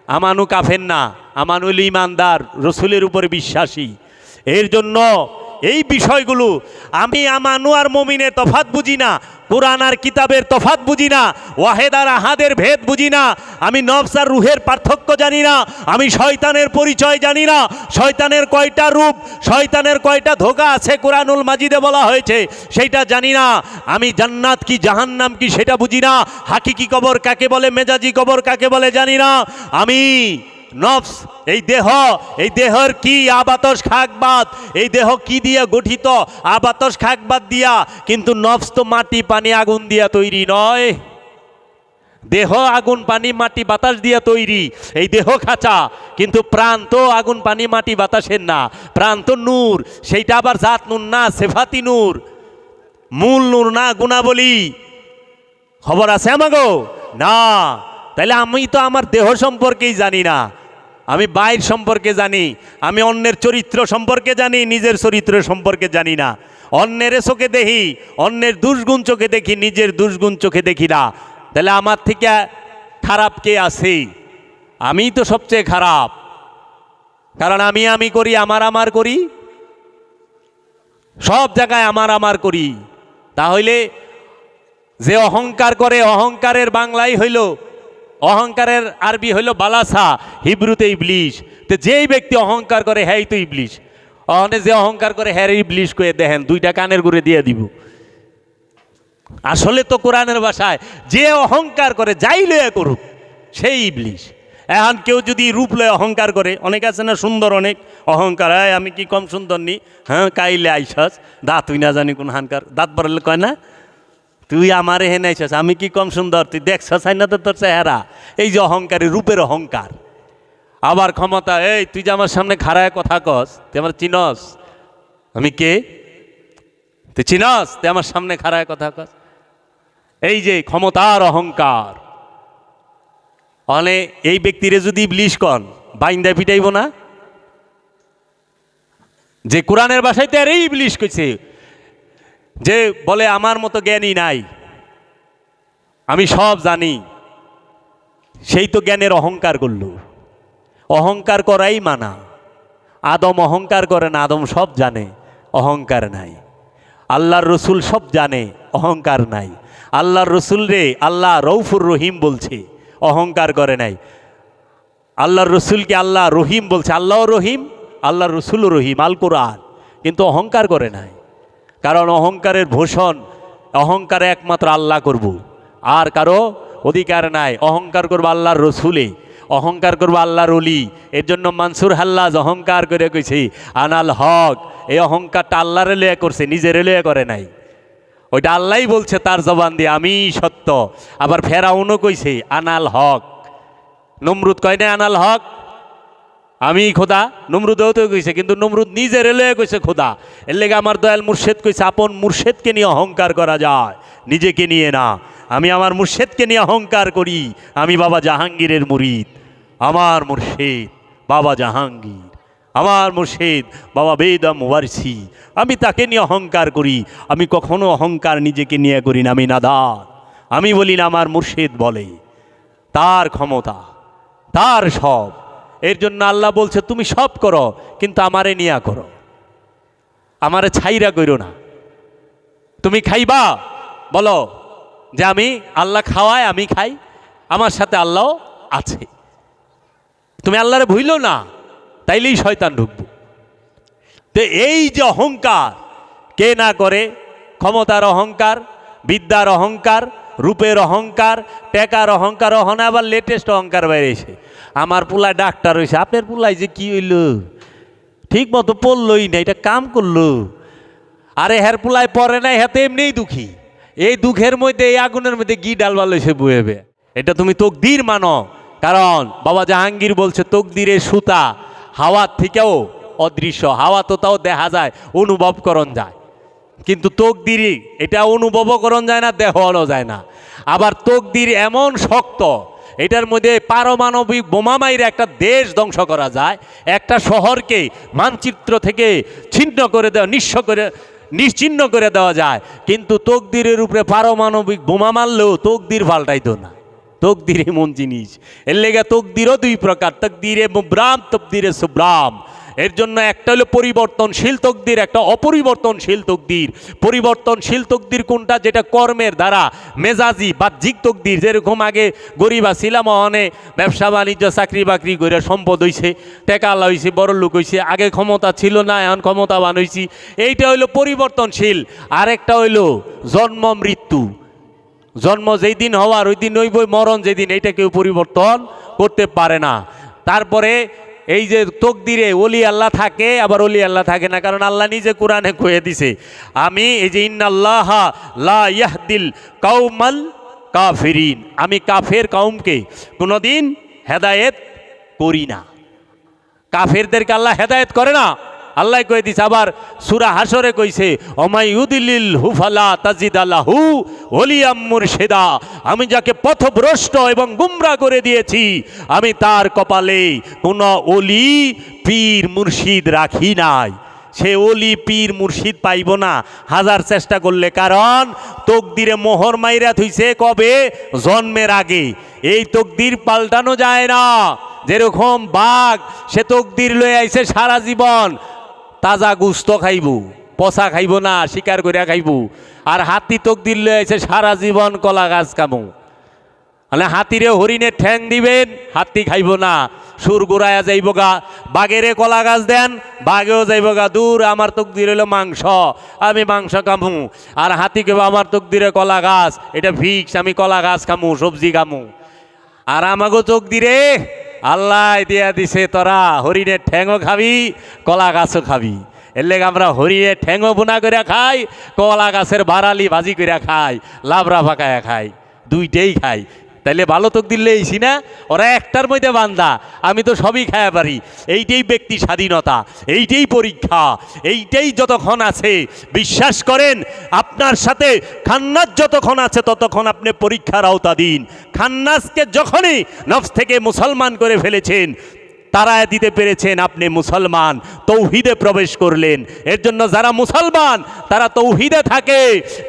আমানু কাফের না। আমানু হইল ইমানদার, রসুলের উপরে বিশ্বাসী। এর জন্য এই বিষয়গুলো আমি আমানু আর মুমিনের তফাৎ বুঝি না, কোরআন আর কিতাবের তফাৎ বুঝি না, ওয়াহেদ আর আহাদের ভেদ বুঝি না, আমি নফস আর রুহের পার্থক্য জানি না, আমি শয়তানের পরিচয় জানি না, শয়তানের কয়টা রূপ, শয়তানের কয়টা ধোঁকা আছে কোরআনুল মাজিদে বলা হয়েছে সেইটা জানি না, আমি জান্নাত কি জাহান্নাম কি সেটা বুঝি না, হাকিকি কবর কাকে বলে, মেজাজি কবর কাকে বলে জানি না। আমি নফস, এই দেহ, এই দেহের কি আবাতস খাকবাদ, এই দেহ কি দিয়া গঠিত? আবাতস খাকবাদ দিয়া। কিন্তু নফস তো মাটি পানি আগুন দিয়া তৈরি নয়। দেহ আগুন পানি মাটি বাতাস দিয়া তৈরি, এই দেহ খাঁচা। কিন্তু প্রাণ তো আগুন পানি মাটি বাতাসের না, প্রাণ তো নূর। সেইটা আবার জাত নূর না, সেফাতি নূর, মূল নূর না, গুণাবলী। খবর আছে আমাগো না? তাইলে আমি তো আমার দেহ সম্পর্কেই জানি না, আমি বাইর সম্পর্কে জানি, আমি অন্যের চরিত্র সম্পর্কে জানি, নিজের চরিত্র সম্পর্কে জানি না। অন্যের চোখে দেখি, অন্যের দুষ্গুণ চোখে দেখি, নিজের দুষ্গুণ চোখে দেখি না। তাহলে আমার থেকে খারাপ কে আছে? আমিই তো সবচেয়ে খারাপ, কারণ আমি করি, আমার করি, সব জায়গায় আমার করি। তাহলে যে অহংকার করে, অহংকারের বাংলায় হইল, অহংকারের আরবি হইল বালাসা, হিব্রুতে ইবলিশ। তো যেই ব্যক্তি অহংকার করে হ্যাঁ তো ইবলিশ। অনে যে অহংকার করে হ্যাঁ ইবলিশ করে দেখেন, দুইটা কানের গুড়ে দিয়ে দিব। আসলে তো কোরআনের ভাষায় যে অহংকার করে যাই লয়ে করুক সেই ইবলিশ। এখন কেউ যদি রূপ লয়ে অহংকার করে, অনেক আছে না সুন্দর, অনেক অহংকার, হয় আমি কি কম সুন্দর নি, হ্যাঁ কাইলে আইসস, দাঁত তুই না জানি কোন হানকার, দাঁত বাড়ালে কয় না তুই আমার হেনে আইসস, আমি কি কম সুন্দর, তুই দেখছস না তো তোর চেহারা। এই যে অহংকারী, রূপের অহংকার। আবার ক্ষমতা, এই তুই যে আমার সামনে খাড়ায় কথা কস, তুই আমার চিনস আমি কে? তুই চিনস? তুই আমার সামনে খাড়ায় কথা কস। এই যে ক্ষমতার অহংকার। অনে এই ব্যক্তিরে যদি ইবলিশ কন, বাইন্দা পিটাইব না? যে কোরআনের ভাষায় তো এই ইবলিশ কইছে, যে বলে আমার মতো জ্ঞানী নাই, আমি সব জানি, সেই তো জ্ঞানের অহংকার করল। অহংকার করাই মানা। আদম অহংকার করে না, আদম সব জানে, অহংকার নাই। আল্লাহর রসুল সব জানে, অহংকার নাই। আল্লাহর রসুল রে আল্লাহ রউফুর রহিম বলছে, অহংকার করে নাই। আল্লাহর রসুলকে আল্লাহ রহিম বলছে, আল্লাহ রহিম, আল্লাহর রসুলও রহিম, আল কোরআন, কিন্তু অহংকার করে নাই। কারণ অহংকারের ভূষণ, অহংকারে একমাত্র আল্লাহ করব, আর কারো অধিকার নাই। অহংকার করবো আল্লাহর রসুলে, অহংকার করবো আল্লাহর অলি। এর জন্য মানসুর হাল্লাজ অহংকার করে কইছে আনাল হক। এই অহংকারটা আল্লাহর লয়ে করছে, নিজের লয়ে করে নাই। ওইটা আল্লাহই বলছে তার জবান দিয়ে, আমি সত্য। আবার ফেরাউনও কইছে আনাল হক। নমরুদ কয় না আনাল হক, আমি খোদা। নমরুদেও তো কইছে, কিন্তু নমরুদ নিজের লয়ে কইছে খোদা। এর লেগে আমার দয়াল মুর্শেদ কইছে, আপন মুর্শেদকে নিয়ে অহংকার করা যায়, নিজেকে নিয়ে না। আমি আমার মুর্শেদকে নিয়ে অহংকার করি, আমি বাবা জাহাঙ্গীরের মুরিদ। আমার মুর্শেদ বাবা জাহাঙ্গীর, আমার মুর্শেদ বাবা বেদম ওয়ারসি, আমি তাকে নিয়ে অহংকার করি। আমি কখনো অহংকার নিজেকে নিয়ে করি না, আমি নাদান। আমি বলি না, আমার মুর্শেদ বলে, তার ক্ষমতা, তার সব। এর জন্য আল্লাহ বলছে তুমি সব করো, কিন্তু আমারে নিয়া করো, আমারে ছাইরা করো না। তুমি খাইবা, বলো যে আমি আল্লাহ খাওয়ায়, আমি খাই, আমার সাথে আল্লাহ আছে। তুমি আল্লাহরে ভুইলো না, তাইলেই শয়তান ঢুকবো। তো এই যে অহংকার কে না করে? ক্ষমতার অহংকার, বিদ্যার অহংকার, রূপের অহংকার, টেকার অহংকার। হনে আবার লেটেস্ট অহংকার বেরিয়েছে, আমার পুলায় ডাক্তার হয়েছে। আপনার পুলায় যে কি হইল, ঠিক মতো পড়লই না, এটা কাম করলো। আরে হের পুলায় পড়ে নাই, হাতে এমনিই দুঃখী। এই দুঃখের মধ্যে, এই আগুনের মধ্যে ঘি ডালবা লইছে বুয়েবে। এটা তুমি তকদির মানো, কারণ বাবা জাহাঙ্গীর বলছে তকদিরের সুতা হাওয়ার থেকেও অদৃশ্য। হাওয়া তো তাও দেখা যায়, অনুভব করণ যায়, কিন্তু তকদির এটা অনুভবও করণ যায় না, দেখানো যায় না। আবার তকদির এমন শক্ত, এটার মধ্যে পারমাণবিক বোমা মাইরে একটা দেশ ধ্বংস করা যায়, একটা শহরকে মানচিত্র থেকে ছিন্ন করে দেওয়া, নিশ্চিহ্ন করে দেওয়া যায়। কিন্তু তকদিরের উপরে পারমাণবিক বোমা মারলেও তকদির পাল্টাইতো না। তকদির এমন জিনিস, এর লেগে তকদিরও দুই প্রকার, তকদিরে মুবরাম, তকদিরে সুবরাম। এর জন্য একটা হলো পরিবর্তনশীল তকদির, একটা অপরিবর্তনশীল তকদির। পরিবর্তনশীল তকদির কোনটা? যেটা কর্মের দ্বারা মেজাজি বাহ্যিক তকদির। যেরকম আগে গরিবা ছিলাম, অনেক ব্যবসা বাণিজ্য চাকরি বাকরি করে সম্পদ হয়েছে, টেকা হয়েছে, বড় লোক হয়েছে। আগে ক্ষমতা ছিল না, এখন ক্ষমতাবান হয়েছি, এইটা হইলো পরিবর্তনশীল। আরেকটা হইলো জন্ম মৃত্যু। জন্ম যেই দিন হওয়ার ওই দিন হইবই, মরণ যেদিন, এইটা কেউ পরিবর্তন করতে পারে না। তারপরে এই যে তকদিরে ওলি আল্লাহ থাকে, আবার ওলি আল্লাহ থাকে না, কারণ আল্লাহ নিজে কোরআনে কয়ে দিছে, আমি এই যে ইন্নাল্লাহ লা ইয়াহদিল কাউমাল কাফিরিন, আমি কাফের কওমকে কোনোদিন হেদায়েত করি না। কাফেরদেরকে আল্লাহ হেদায়েত করে না, আল্লাহ কয়ে দিছে। আবার সূরা হাসরে কইছে, অমাইউদিলিল হুফালা তাজিদ আল্লাহু ওলিয়াম মুরশিদা, আমি যাকে পথভ্রষ্ট এবং গুমরা করে দিয়েছি, আমি তার কপালে কোনো ওলি পীর মুর্শিদ রাখি নাই। সে ওলি পীর মুর্শিদ পাইব না হাজার চেষ্টা করলে, কারণ তকদিরে মোহর মাইরা থইছে কবে? জন্মের আগে। এই তকদির পাল্টানো যায় না। যেরকম বাঘ, সে তকদির লয়ে আইছে সারা জীবন তাজা গুস্ত খাইব, পচা খাইব না, শিকার করিয়া খাইব। আর হাতি তকদির লয়ে আইছে সারা জীবন কলা গাছ খামু। মানে হাতিরে হরিণের ঠ্যাং দিবেন, হাতি খাইব না, সুর গোড়ায়া যাইব গা। বাঘেরে কলা গাছ দেন, বাঘেও যাইব গা, দূর আমার তকদির হইল মাংস, আমি মাংস খামু। আর হাতি কেব আমার তকদিরে কলা গাছ, এটা ফিক্স, আমি কলা গাছ খামু, সবজি খামু। আর আমাগো তকদিরে আল্লাহ দিয়া দিছে তোরা হরিণের ঠ্যাংও খাবি, কলা গাছও খাবি। এর লেগে আমরা হরিণের ঠ্যাংও বোনা করে খাই, কলা গাছের বারালি ভাজি করে খাই, লাবড়া পাকায়া খাই, দুইটাই খাই। তাইলে ভালো তকদির লইছি না? ওরা একটার মধ্যে বান্দা, আমি তো সবই খায়া পারি। এইটাই ব্যক্তি স্বাধীনতা, এইটাই পরীক্ষা, এইটাই যতক্ষণ আছে বিশ্বাস করেন আপনার সাথে খান্নাস যতক্ষণ আছে ততক্ষণ আপনি পরীক্ষার আওতাধীন। খান্নাসকে যখনই নফস থেকে মুসলমান করে ফেলেছেন, তারায় দিতে পেরেছেন, আপনি মুসলমান, তৌহিদে প্রবেশ করলেন। এর জন্য যারা মুসলমান তারা তৌহিদে থাকে,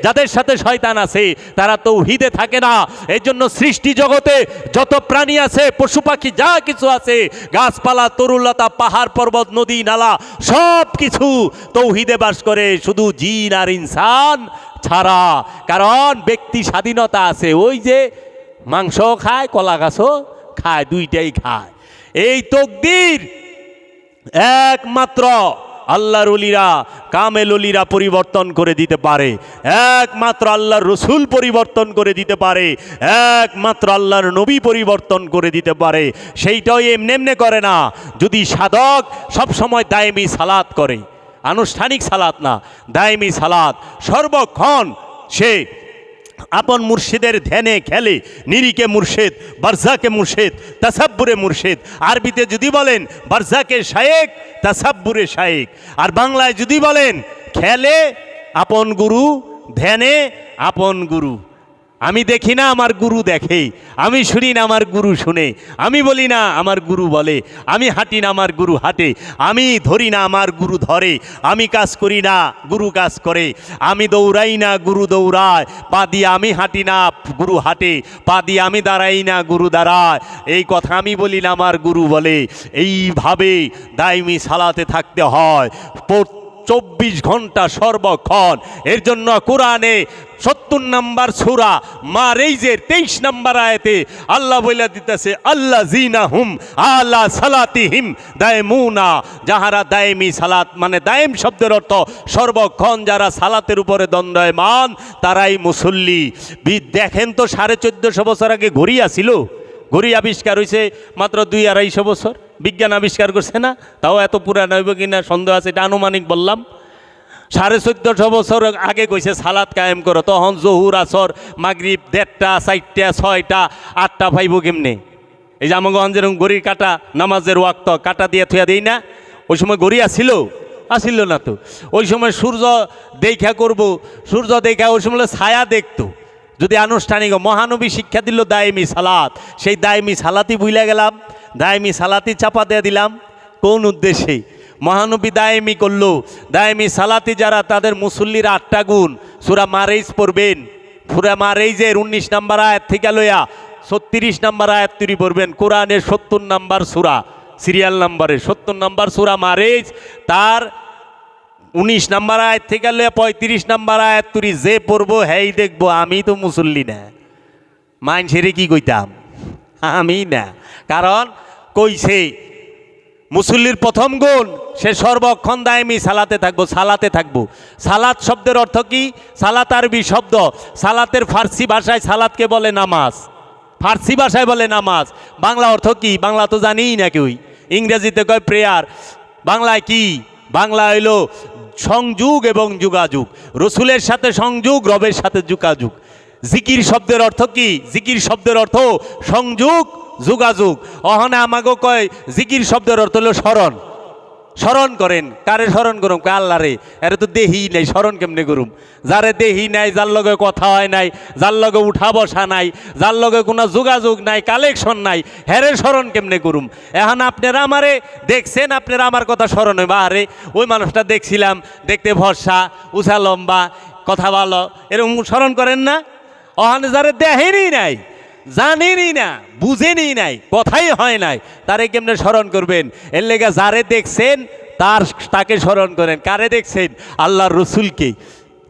যাদের সাথে শয়তান আছে তারা তৌহিদে থাকে না। এর জন্য সৃষ্টি জগতে যত প্রাণী আছে, পশু পাখি যা কিছু আছে, গাছপালা, তরুলতা, পাহাড় পর্বত, নদী নালা, সব কিছু তৌহিদে বাস করে, শুধু জিন আর ইনসান ছাড়া। কারণ ব্যক্তি স্বাধীনতা আছে। ওই যে মাংস খায়, কলা গাছও খায়, দুইটাই খায়। এই তকদির একমাত্র আল্লাহর ওলিরা, কামেল ওলিরা পরিবর্তন করে দিতে পারে, একমাত্র আল্লাহর রসুল পরিবর্তন করে দিতে পারে, একমাত্র আল্লাহর নবী পরিবর্তন করে দিতে পারে। সেইটাও এমনি এমনি করে না। যদি সাধক সবসময় দায়েমি সালাত করে, আনুষ্ঠানিক সালাত না, দায়েমি সালাত, সর্বক্ষণ সে আপন মুর্শিদের ধ্যানে খেলে, নিরিকে মুর্শিদ, বারজাকে মুর্শিদ, তাসাব্বুরে মুর্শিদ। আরবিতে যদি বলেন বারজাকে শায়েক, তাসাব্বুরে শায়েক। আর বাংলায় যদি বলেন খেলে আপন গুরু, ধ্যানে আপন গুরু। আমি দেখি না, আমার গুরু দেখে, আমি শুনি না, আমার গুরু শুনে, আমি বলি না, আমার গুরু বলে, আমি হাঁটি না, আমার গুরু হাঁটে, আমি ধরি না, আমার গুরু ধরে, আমি কাজ করি না, গুরু কাজ করে, আমি দৌড়াই না, গুরু দৌড়ায়, পা দিয়ে আমি হাঁটি না, গুরু হাঁটে, পা দিয়ে আমি দাঁড়াই না, গুরু দাঁড়ায়। এই কথা আমি বলি না, আমার গুরু বলে। এইভাবে দাইমি সালাতে থাকতে হয় 24 ঘন্টা সর্বক্ষণ। এর জন্য কোরআনে 70 নম্বর সূরা মারেইজের 23 নম্বর আয়াতে আল্লাহ বলে দিতেছে, আল্লাহ জিনা হুম আলা সালাতিহিম দায়মুনা। যাহারা দায়েমি সালাত, মানে দায়েম শব্দের অর্থ সর্বক্ষণ যারা সালাতের উপরে দণ্ডায়মান, তারাই মুসল্লি। দেখেন তো 1450 বছর আগে ঘড়ি আসিল, ঘড়ি আবিষ্কার হয়েছে মাত্র 2-250 বছর, বিজ্ঞান আবিষ্কার করছে না। তাও এত পুরান হইব কিনা সন্দেহ আছে, এটা আনুমানিক বললাম। 1450 বছর আগে কইছে সালাত কায়েম করো, তখন জহুর, আসর, মাগরিব 1:30, 4টা, 6টা, 8টা পাইব কেমনে? এই যে আমাকে যেরকম ঘড়ির কাটা, নামাজের ওয়াক্ত কাটা দিয়ে থুয়া দেই না, ওই সময় ঘড়ি আসিল না তো। ওই সময় সূর্য দেখা করব, সূর্য দেখা ওই সময় ছায়া দেখতো। যদি আনুষ্ঠানিক মহানবী শিক্ষা দিল দায়েমি সালাত, সেই দায়েমি সালাতই ভুলে গেলাম, দায়েমি সালাতই চাপা দিয়ে দিলাম। কোন উদ্দেশ্যে? মহানবী দায়েমি করলো। দায়েমি সালাতি যারা, তাদের মুসল্লির 8টা গুণ। সূরা মারেইজ পড়বেন, সূরা মারেইজের 19 নম্বর আয়াত থেকে লইয়া 36 নম্বর আয়াত তৈরি পড়বেন। কোরআনের 70 নম্বর সূরা, সিরিয়াল নম্বরে 70 নম্বর সূরা মারেইজ, তার 19 নম্বর আয়াত থেকে লইয়া 35 নম্বর আয়াত তৈরি যে পড়বো হ্যাঁ দেখবো আমি তো মুসল্লি না, মাইনছেরে কি কইতাম আমি না। কারণ কইছে মুসল্লির প্রথম গুণ, সে সর্বক্ষণ দায়েমি সালাতে থাকবো, সালাতে থাকবো। সালাত শব্দের অর্থ কি? সালাত আরবি শব্দ। সালাতের ফার্সি ভাষায় সালাতকে বলে নামাজ, ফার্সি ভাষায় বলে নামাজ। বাংলা অর্থ কি? বাংলা তো জানিই না কেউই। ইংরেজিতে কয় প্রেয়ার, বাংলায় কি? বাংলা হইল সংযোগ এবং যোগাযোগ, রসুলের সাথে সংযোগ, রবের সাথে যোগাযোগ। জিকির শব্দের অর্থ কি? জিকির শব্দের অর্থ সংযোগ, যোগাযোগ। অহনে আমাকে কয় জিকির শব্দের অর্থ হলো স্মরণ। স্মরণ করেন। কারে স্মরণ করুম? আল্লাহ রে। এর তো দেহি নাই, স্মরণ কেমনে করুম? যারে দেহি নাই, যার লগে কথা হয় নাই, যার লগে উঠা বসা নাই, যার লগে কোনো যোগাযোগ নাই, কালেকশন নাই, হেরে স্মরণ কেমনে করুম? এখন আপনারা আমারে দেখছেন, আপনারা আমার কথা স্মরণ হইবা, আরে ওই মানুষটা দেখছিলাম, দেখতে ভরসা, উঁচা লম্বা, কথা ভালো, এরকম স্মরণ করেন না? ওখানে যারে দেখেনই নাই, জানেনই না, বুঝেনই নাই, কথাই হয় নাই, তারে কেমনে স্মরণ করবেন? এর লেগে যারে দেখছেন তাকে স্মরণ করেন। কারে দেখছেন? আল্লাহর রসুলকে।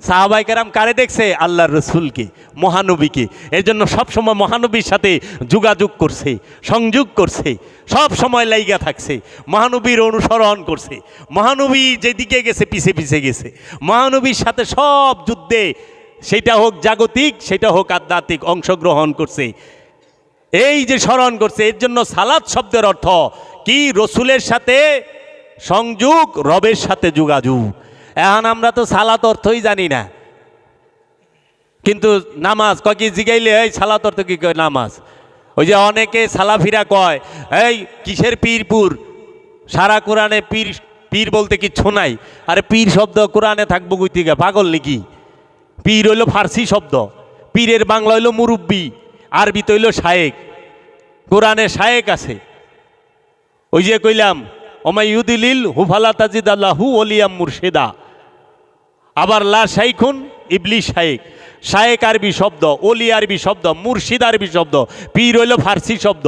সাহাবায়ে কেরাম কারে দেখছে? আল্লাহর রসুলকে, মহানবীকে। এর জন্য সবসময় মহানবীর সাথে যোগাযোগ করছে, সংযোগ করছে, সব সময় লাইগা থাকছে, মহানবীর অনুসরণ করছে, মহানবী যেদিকে গেছে পিছে পিছে গেছে, মহানবীর সাথে সব যুদ্ধে, সেটা হোক জাগতিক, সেটা হোক আধ্যাত্মিক, অংশগ্রহণ করছে। এই যে স্মরণ করছে, এর জন্য সালাত শব্দের অর্থ কি? রসুলের সাথে সংযোগ, রবের সাথে যোগাযোগ। এখন আমরা তো সালাত অর্থই জানি না, কিন্তু নামাজ কয় কি জিগাইলে এই সালাত অর্থ কি কয়? নামাজ। ওই যে অনেকে সালাফিরা কয় এই কিসের পীরপুর, সারা কোরআনে পীর পীর বলতে কিচ্ছু নাই। আরে পীর শব্দ কোরআনে থাকবো কই থেকে? পাগল নাকি? পীর হইল ফার্সি শব্দ, পীরের বাংলা হইল মুরব্বী, আরবিতে হইল শায়েক। কোরআনে শায়েক আছে। ওই যে কইলাম ওমাইয়ুদিলিল হুফালা তাজিদ আল্লাহু ওলিয়াম মুর্শিদা। আবার লা শাইখুন ইবলিস শায়েক। শায়েক আরবি শব্দ, ওলি আরবি শব্দ, মুর্শিদ আরবি শব্দ, পীর হইল ফার্সি শব্দ।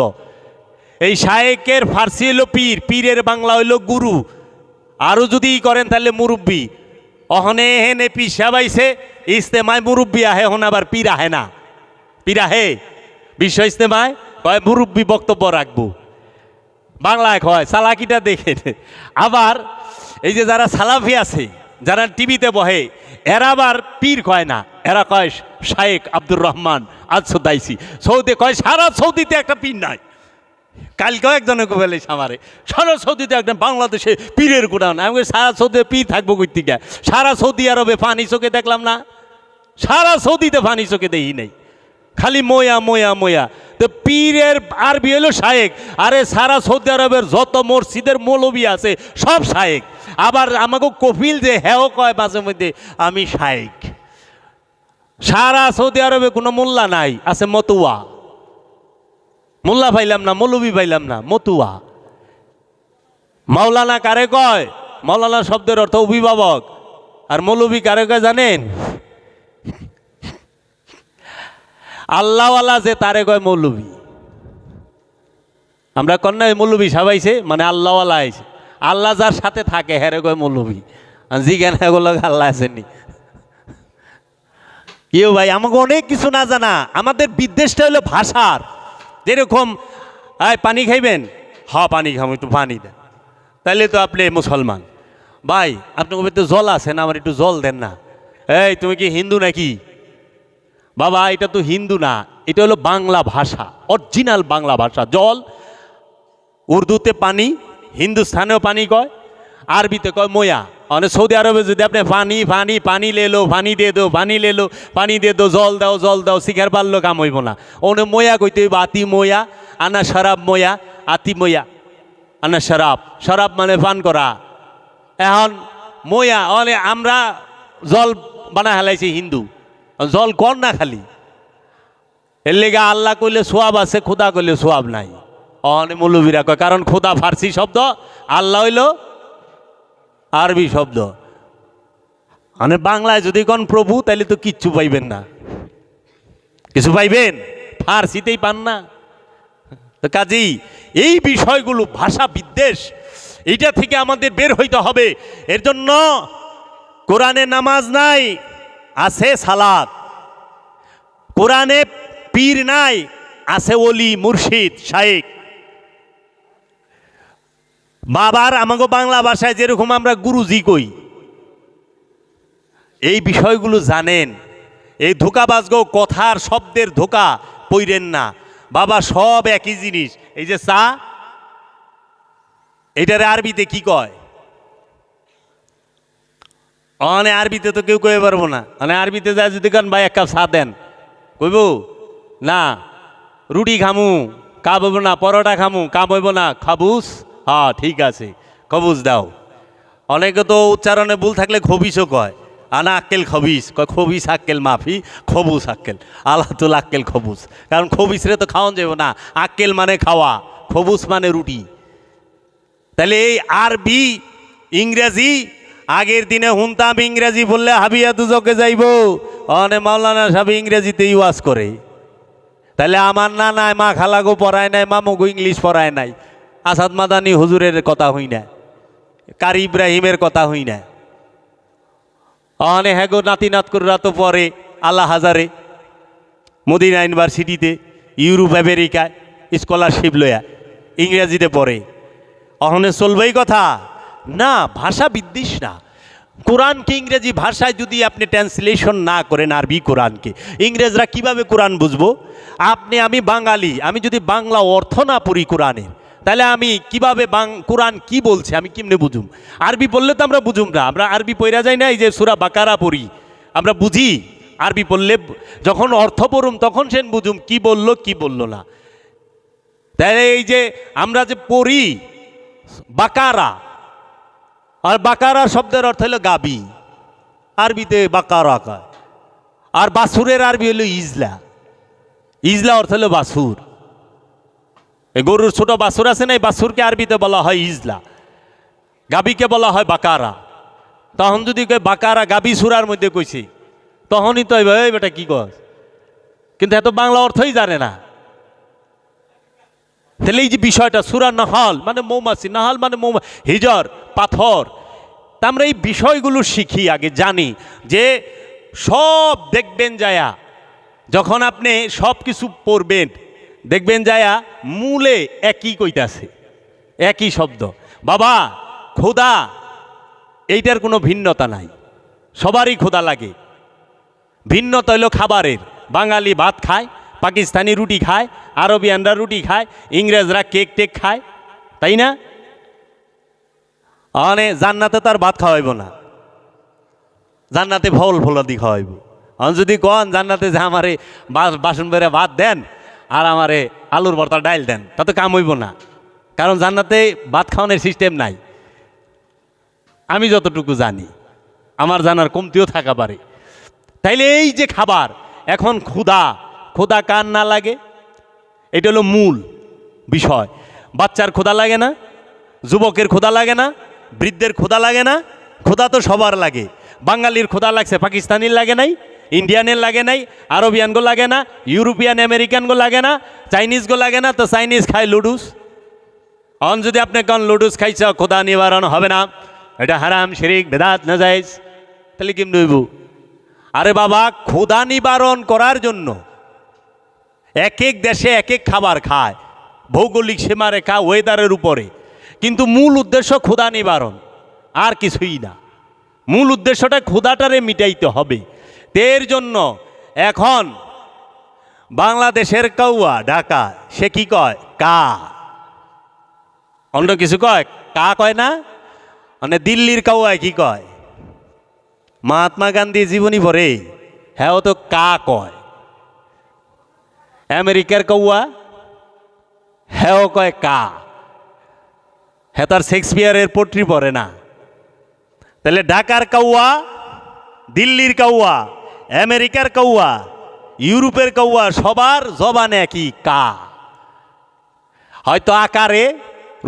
এই শায়েকের ফার্সি হইল পীর, পীরের বাংলা হইল গুরু, আরও যদি করেন তাহলে মুরব্বী। অহনে হেনে পীর সাবাইছে, ইস্তেমায় মুরব্বী আহে, হন আবার পীর আহে না। পীর আহে বিশ্ব ইস্তেমায়, কয় মুরব্বী বক্তব্য রাখবো, বাংলায় কয়। সালাকিটা দেখে। আবার এই যে যারা সালাফি আছে, যারা টিভিতে বহে, এরা আবার পীর কয় না, এরা কয় শায়েক আব্দুর রহমান আজ সৌদাইছি। সৌদি কয় সারা সৌদিতে একটা পীর নাই। কালকেও একজনে বলে আমারে, সারা সৌদিতে একদম বাংলাদেশে পীরের গোডাউন। আমি সারা সৌদিতে পীর থাকবো কই থেকে? সারা সৌদি আরবে ফানি চোখে দেখলাম না, সারা সৌদিতে ফানি চোখে দেখি নাই, খালি ময়া ময়া ময়া। তো পীরের আরবি হলো শায়েক। আরে সারা সৌদি আরবের যত মসজিদের মৌলবী আছে সব শায়েক। আবার আমাকে কফিল যে হেও কয় মাঝে মধ্যে আমি শায়েক। সারা সৌদি আরবে কোনো মোল্লা নাই, আছে মতুয়া। মোল্লা পাইলাম না, মৌলবী পাইলাম না, মতুয়া। মাওলানা কারে কয়? মাওলানা শব্দের অর্থ অভিভাবক। আর মৌলবী কারে কয় জানেন? আল্লাহওয়ালা যে তারে কয় মৌলবী। আমরা কন্যায় মৌলবী সাবাইছে, মানে আল্লাহওয়ালা আইছে। আল্লাহ যার সাথে থাকে হেরে কয় মৌলবী। জিজ্ঞান এগুলো আল্লাহ আসেনি কেউ ভাই। আমাকে অনেক কিছু না জানা, আমাদের বিদ্বেষটা হলো ভাষার। যেরকম পানি খাইবেন, হ্যাঁ পানি খাবো, একটু পানি দেন, তাইলে তো আপনি মুসলমান। ভাই আপনার তো জল আছে না, আমার একটু জল দেন না। এই তুমি কি হিন্দু নাকি? বাবা এটা তো হিন্দু না, এটা হলো বাংলা ভাষা, অরিজিনাল বাংলা ভাষা। জল উর্দুতে পানি, হিন্দুস্থানেও পানি কয়, আরবিতে কয় ময়া। মানে সৌদি আরবে যদি আপনি পানি পানি পানি লেলো, পানি দিয়ে দো, পানি লেলো, পানি দিয়ে দো, জল দাও জল দাও, শিখার পারলো কাম হইব না। ওনে ময়া কইতে হইব আতি ময়া, আনা শরাব ময়া, আতি ময়া আনা শরাব। শরাব মানে পান করা। এখন ময়া অনে আমরা জল বানা হেলাইছি হিন্দু, জল কর না খালি। এর লেগে আল্লাহ কইলে সোয়াব আছে, খোদা কইলে সোয়াব নাই। অনে মৌলবীরা কয়, কারণ খোদা ফার্সি শব্দ, আল্লাহ হইল আরবি শব্দ। মানে বাংলায় যদি কোন প্রভু, তাইলে তো কিচ্ছু পাইবেন না। কিছু পাইবেন? ফার্সিতেই পান না। তো কাজেই এই বিষয়গুলো, ভাষা বিদ্বেষ, এইটা থেকে আমাদের বের হইতে হবে। এর জন্য কোরআনে নামাজ নাই, আছে সালাত। কোরআনে পীর নাই, আছে ওলি, মুর্শিদ, শায়েক। বাবার আমাকে বাংলা ভাষায় যেরকম আমরা গুরুজি কই, এই বিষয়গুলো জানেন। এই ধোকাবাজগো কথার শব্দের ধোকা পইরেন না। বাবা সব একই জিনিস। এই যে চা, এটারে আরবিতে কি কয়? অনে আরবিতে তো কেউ কয়ে পারবো না। মানে আরবিতে যায় যদি কারণ ভাই এক কাপ চা দেন, কইব না। রুটি খামু, কাপ হইব না। পরোটা খামু, কাপ হইব না। খাবুস, হ্যাঁ ঠিক আছে, কবুজ দাও। অনেকে তো উচ্চারণে ভুল থাকলে খবিসও কয়, আনা আক্কেল খবিস, কয় খবিস আক্কেল মাফি, খবুস আক্কেল, আল্লাহ তুল আক্কেল খবুস। কারণ খবিসরে তো খাওয়ান যাবে না, আক্কেল মানে খাওয়া, খবুস মানে রুটি। তাহলে এই আরবি ইংরেজি, আগের দিনে হুনতাম ইংরেজি বললে হাবিয়া দুজকে যাইব, অনে মাওলানা সাহেব ইংরেজিতেই ওয়াজ করে। তাহলে আমার না নাই মা খালাগো পড়ায় নাই, মামুগো ইংলিশ পড়ায় নাই, আসাদ মাদানি হুজুরের কথা হই না, কারি ইব্রাহিমের কথা হই না, অনে হ্যাগো নাতি নাতকুররা তো পড়ে আল্লাহ হাজারে মদিনা ইউনিভার্সিটিতে, ইউরোপ আমেরিকায় স্কলারশিপ লয়া ইংরেজিতে পড়ে। অহনে চলবেই কথা না, ভাষা বিদ্বেষ না। কোরআনকে ইংরেজি ভাষায় যদি আপনি ট্রান্সলেশন না করেন, আরবি কোরআনকে, ইংরেজরা কিভাবে কোরআন বুঝবো? আপনি আমি বাঙালি, আমি যদি বাংলা অর্থ না পড়ি কোরআনের, তাহলে আমি কিভাবে কোরআন কি বলছে আমি কেমনে বুঝুম? আরবি পড়লে তো আমরা বুঝুম না, আমরা আরবি পড়া যাই না, এই যে সূরা বাকারা পড়ি আমরা বুঝি, আরবি পড়লে যখন অর্থ পড়ুম তখন সেন বুঝুম কি বললো কি বললো না। তাহলে এই যে আমরা যে পড়ি বাকারা, আর বাকারা শব্দের অর্থ হলো গাবি, আরবিতে বাকারা কয়। আর বাছুরের আরবি হলো ইজলা, ইজলা অর্থ হলো বাছুর। এই গরুর ছোট বাছুর আছে না, এই বাছুরকে আরবিতে বলা হয় ইজলা, গাবিকে বলা হয় বাকারা। তখন যদি বাকারা গাবি সুরার মধ্যে কইছি, তখনই তো এই বেটা কি কস, কিন্তু এত বাংলা অর্থই জানে না। তাহলে এই যে বিষয়টা, সূরা নাহাল মানে মৌমাছি, নাহাল মানে হিজর পাথর, তা আমরা এই বিষয়গুলো শিখি, আগে জানি যে সব দেখবেন যায়া, যখন আপনি সব কিছু পড়বেন দেখবেন যায়া মূলে একই কইতাছে, একই শব্দ। বাবা ক্ষুধা এইটার কোনো ভিন্নতা নাই, সবারই ক্ষুধা লাগে, ভিন্নতা হইল খাবারের। বাঙালি ভাত খায়, পাকিস্তানি রুটি খায়, আরবিয়ানরা রুটি খায়, ইংরেজরা কেক টেক খায়, তাই না? মানে জান্নাতে তার ভাত খাওয়াইব না, জান্নাতে ফল ফলাদি খাওয়াইব। যদি কন জান্নাতে যে আমারে বাসন বেড়ে ভাত দেন আর আমারে আলুর ভর্তা ডাইল দেন, তাতে কাম হইব না, কারণ জান্নাতে ভাত খাওয়ানোর সিস্টেম নাই। আমি যতটুকু জানি, আমার জানার কমতিও থাকা পারে। তাইলে এই যে খাবার, এখন ক্ষুধা, ক্ষুধা কার না লাগে? এটা হলো মূল বিষয়। বাচ্চার ক্ষুধা লাগে না, যুবকের ক্ষুধা লাগে না, বৃদ্ধের ক্ষুধা লাগে না? ক্ষুধা তো সবার লাগে। বাঙালির ক্ষুধা লাগছে, পাকিস্তানির লাগে নাই, ইন্ডিয়ানের লাগে নাই, আরবিয়ানগো লাগে না, ইউরোপিয়ান আমেরিকানগো লাগে না, চাইনিজগো লাগে না, তো চাইনিজ খায় লুডুস। অন যদি আপনি কোন লুডুস খাইছ, ক্ষুধা নিবারণ হবে না, এটা হারাম শিরিক বেদাত নাজায়েজ, তাহলে কেমন হইব? আরে বাবা, ক্ষুধা নিবারণ করার জন্য এক এক দেশে এক এক খাবার খায়, ভৌগোলিক সীমারেখা, ওয়েদারের উপরে, কিন্তু মূল উদ্দেশ্য ক্ষুধা নিবারণ, আর কিছুই না। মূল উদ্দেশ্যটা ক্ষুধাটারে মিটাইতে হবে। এর জন্য এখন বাংলাদেশের কাউয়া ঢাকা, সে কি কয়? কা। অন্য কিছু কয়? কা কয় না। মানে দিল্লির কাউয়ায় কি কয়? মহাত্মা গান্ধী জীবনী পড়ে, হ্যাঁ ও তো কা কয়। আমেরিকার কাউয়া, হ্যাঁ কয় কা, হ্যাঁ তার শেক্সপিয়ারের পোট্রি পড়ে না। তাহলে ঢাকার কাউয়া, দিল্লির কাউয়া, আমেরিকার কাউয়া, ইউরোপের কাউয়া, সবার জবানে একই কা। হয়তো আকারে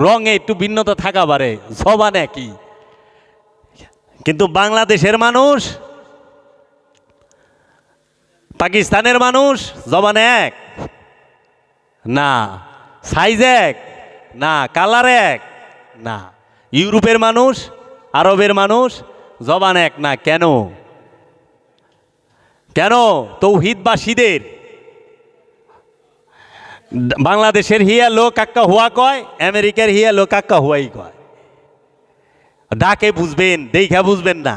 রঙে একটু ভিন্নতা থাকা পারে, জবানে একই। কিন্তু বাংলাদেশের মানুষ, পাকিস্তানের মানুষ জবানে এক না, সাইজ এক না, কালার এক না। ইউরোপের মানুষ, আরবের মানুষ জবান এক না। কেন? কেন? তৌহিদবাসীদের বাংলাদেশের হিয়া লোক কাক্কা হুয়া কয়, আমেরিকার হিয়া লোক কাক্কা হুয়াই কয়। ডাকে বুঝবেন, দেখা বুঝবেন না।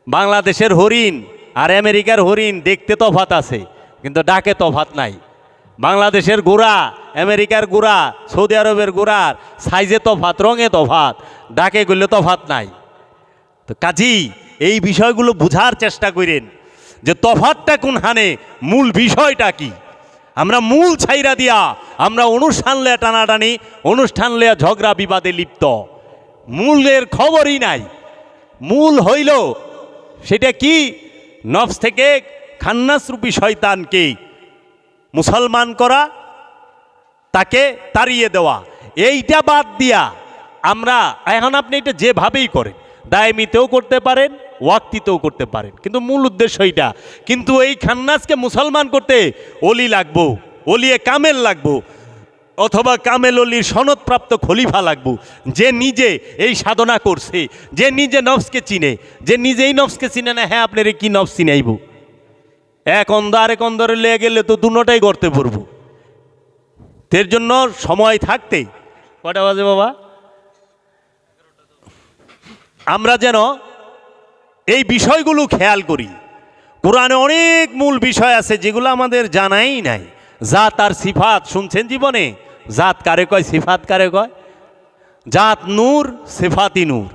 বাংলাদেশের হরিণ আর আমেরিকার হরিণ দেখতে তফাত আছে, কিন্তু ডাকে তফাত নাই। বাংলাদেশের গোড়া, আমেরিকার গোড়া, সৌদি আরবের গোড়ার সাইজে তফাত, রঙে তফাত, ডাকে গেলে তফাত নাই। তো কাজী এই বিষয়গুলো বুঝার চেষ্টা করেন যে তফাতটা কোন হানে, মূল বিষয়টা কি। আমরা মূল ছাইরা দিয়া আমরা অনুষ্ঠান লেয়া টানাটানি, অনুষ্ঠান লেয়া ঝগড়া বিবাদে লিপ্ত। মূলের খবরই নাই। মূল হইল সেটা কি? নফস থেকে খান্নাস রূপী শয়তানকে মুসলমান করা, তাকে তাড়িয়ে দেওয়া। এইটা বাদ দিয়া আমরা এখন আপনি এটা যেভাবেই করেন, দায়মিতেও করতে পারেন, ওয়াক্তিতেও করতে পারেন, কিন্তু মূল উদ্দেশ্য এইটা। কিন্তু এই খান্নাসকে মুসলমান করতে অলি লাগবো, অলিয়ে কামেল লাগবো, অথবা কামেল অলির সনদপ্রাপ্ত খলিফা লাগবো, যে নিজে এই সাধনা করছে, যে নিজে নফসকে চিনে, যে নিজেই নফসকে চিনে না। হ্যাঁ, আপনার কি নফস চিনাইব? এক অন্ধ আরেক অন্ধরে লেগে গেলে তো দুটাই গর্তে পড়ব। এর জন্য সময় থাকতে, কটা বাজে বাবা, আমরা যেন এই বিষয়গুলো খেয়াল করি। কোরআনে অনেক মূল বিষয় আছে যেগুলো আমাদের জানাই নাই। জাত আর সিফাত শুনছেন জীবনে? জাত কারে কয়, সিফাত কারে কয়? জাত নূর, সিফাতি নূর।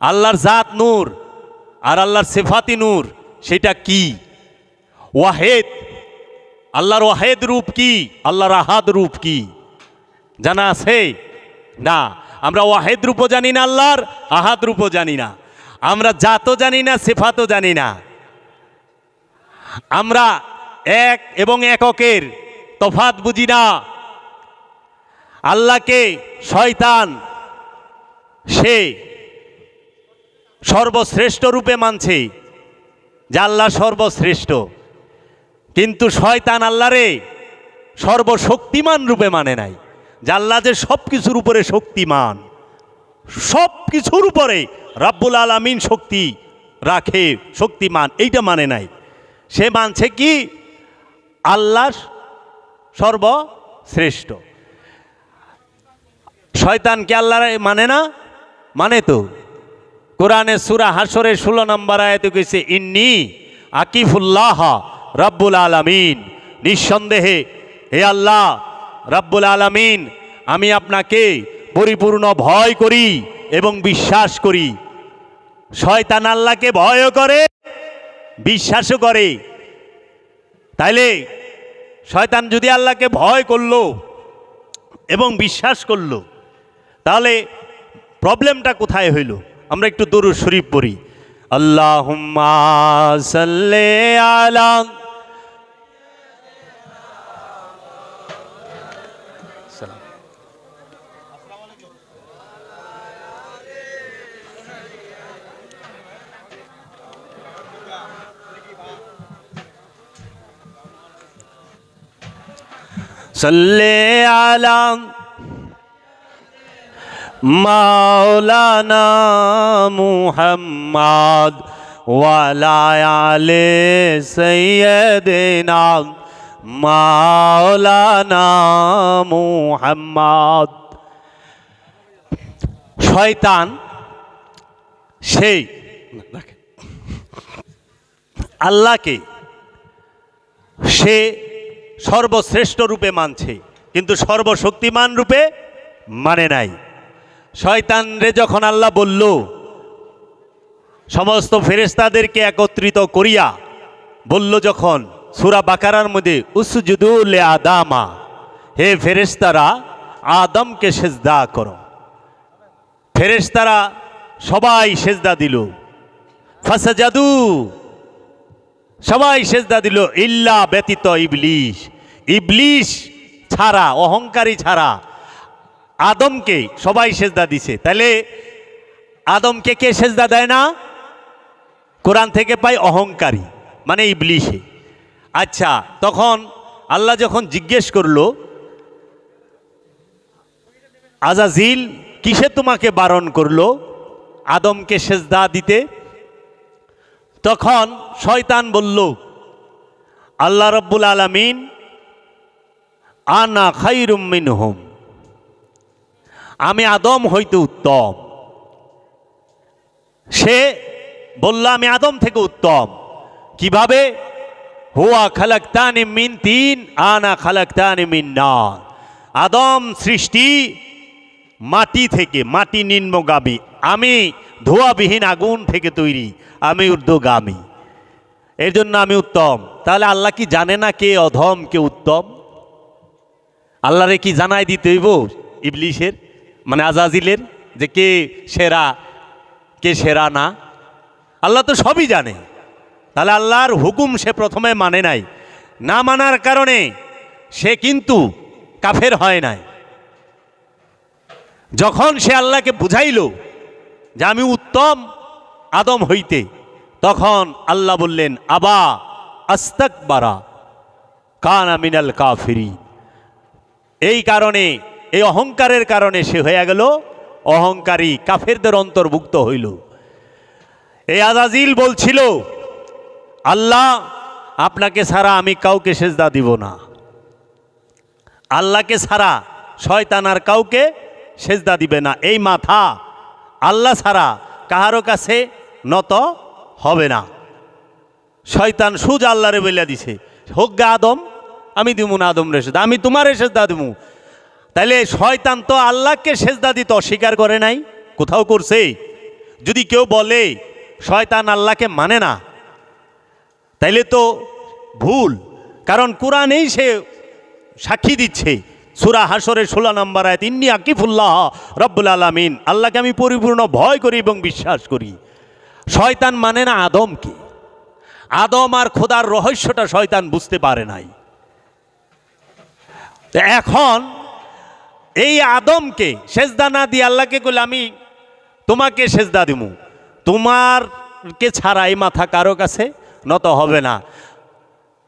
আল্লাহর জাত নূর আর আল্লাহর সিফাতি নূর, সেটা কি? ওয়াহেদ, আল্লাহর ওয়াহেদ রূপ কি? আল্লাহর আহাদ রূপ কি জানা আছে? না। আমরা ওয়াহেদ রূপও জানি না, আল্লাহর আহাদ রূপও জানি না। আমরা জাতও জানি না, সিফাতও জানি না। আমরা এক এবং এককের তফাৎ বুঝি না। আল্লাহকে শয়তান সে সর্বশ্রেষ্ঠ রূপে মানছে, যে আল্লাহ সর্বশ্রেষ্ঠ, কিন্তু শয়তান আল্লাহরে সর্বশক্তিমান রূপে মানে নাই। যে আল্লাহ যে সব কিছুর উপরে শক্তিমান, সব কিছুর উপরে রাব্বুল আলামিন শক্তি রাখে, শক্তিমান, এইটা মানে নাই। সে মানছে কি? আল্লাহ সর্বশ্রেষ্ঠ। শয়তান কি আল্লাহ মানে না? মানে তো। কোরআনে সূরা হাশরের 16 নম্বর আয়াতে কইছে, ইন্নী আকিফুল্লাহ রাব্বুল আলামিন, নিঃসন্দেহে হে আল্লাহ রাব্বুল আলামিন, আমি আপনাকে পরিপূর্ণ ভয় করি এবং বিশ্বাস করি। শয়তান আল্লাহকে ভয়ও করে, বিশ্বাসও করে। তাইলে শয়তান যদি আল্লাহকে ভয় করলো এবং বিশ্বাস করলো, তাহলে প্রবলেমটা কোথায় হইল? আমরা একটু দরুদ শরীফ পড়ি। আল্লাহুম্মা সাল্লি আলা সাল্লি আলা মাওলানা মুহাম্মদ ওয়ালা আলে সাইয়্যিদিনা মাওলানা মুহাম্মদ। শয়তান সেই আল্লাহকে সে সর্বশ্রেষ্ঠ রূপে মানছে, কিন্তু সর্বশক্তিমান রূপে মানে নাই। শয়তান রে যখন আল্লাহ বলল সমস্ত ফেরেশতাদেরকে একত্রিত করিয়া বলল, যখন সূরা বাকারার মধ্যে উসজুদু লি আদামা, হে ফেরেশতারা আদমকে সেজদা করো। ফেরেশতারা সবাই সেজদা দিল, ফাসাজাদু, সবাই সেজদা দিল, ইল্লা ব্যতীত ইবলিশ, ইবলিশ ছাড়া, অহংকারী ছাড়া। আদমকে সবাই সেজদা দিছে। তাহলে আদমকে কে সেজদা দেয় না? কোরআন থেকে পাই অহংকারী, মানে ইবলিশে। আচ্ছা, তখন আল্লাহ যখন জিজ্ঞেস করলো, আজাজিল কিসে তোমাকে বারণ করলো আদমকে সেজদা দিতে? তখন শয়তান বলল, আল্লাহ রাব্বুল আলামিন আনা খায়রুম মিনহুম, আমি আদম হইতে উত্তম। সে বলল আমি আদম থেকে উত্তম। কিভাবে? হুয়া খালাকতানি মিন তিন আনা খালাকতানি মিন নার, আদম সৃষ্টি মাটি থেকে, মাটি নিম্নগামী, আমি ধোঁয়াবিহীন আগুন থেকে তৈরি, আমি ঊর্ধ্বগামী, এর জন্য আমি উত্তম। তাহলে আল্লাহ কি জানে না কে অধম কে উত্তম? আল্লাহরে কি জানাই দিতে হইব ইবলিশের, মানে আজাজিলের? যে কে সেরা কে সেরা না? আল্লাহ তো সবই জানে। তাহলে আল্লাহর হুকুম সে প্রথমে মানে নাই, না মানার কারণে সে কিন্তু কাফের হয় নাই। যখন সে আল্লাহকে বুঝাইল যে আমি উত্তম আদম হইতে, তখন আল্লাহ বললেন আবা আস্তাকবারা কানা মিনাল কাফিরিন। এই কারণে, এই অহংকারের কারণে সে হয়ে গেল অহংকারী, কাফেরদের অন্তর্ভুক্ত হইল। এই আজাজিল বলছিল আল্লাহ আপনাকে ছাড়া আমি কাউকে সেজদা দিব না, আল্লাহকে ছাড়া শয়তান আর কাউকে সেজদা দিবে না, এই মাথা আল্লাহ ছাড়া কাহারও কাছে নত হবে না। শয়তান সুজ আল্লাহরে বলে দিছে হোক গা আদম, আমি দিব না আদম রে সেজদা, আমি তোমারে সেজদা দিব। তাইলে শয়তান তো আল্লাহকে সেজদা দিতে অস্বীকার করে নাই, কোথাও করছে? যদি কেউ বলে শয়তান আল্লাহকে মানে না, তাইলে তো ভুল, কারণ কোরআনেই সে সাক্ষী দিচ্ছে। সূরা হাশরের 16 নম্বর আয়াত, ইন্নী আকিফুল্লাহ রব্বুল আলামিন, আল্লাহকে আমি পরিপূর্ণ ভয় করি এবং বিশ্বাস করি। শয়তান মানে না আদমকে। আদম আর খোদার রহস্যটা শয়তান বুঝতে পারে নাই। এখন এই আদমকে সেজদা না দিয়ে আল্লাহকে কইলে আমি তোমাকে সেজদা দিব, তোমারকে ছাড়া এই মাথা কারো কাছে নত হবে না।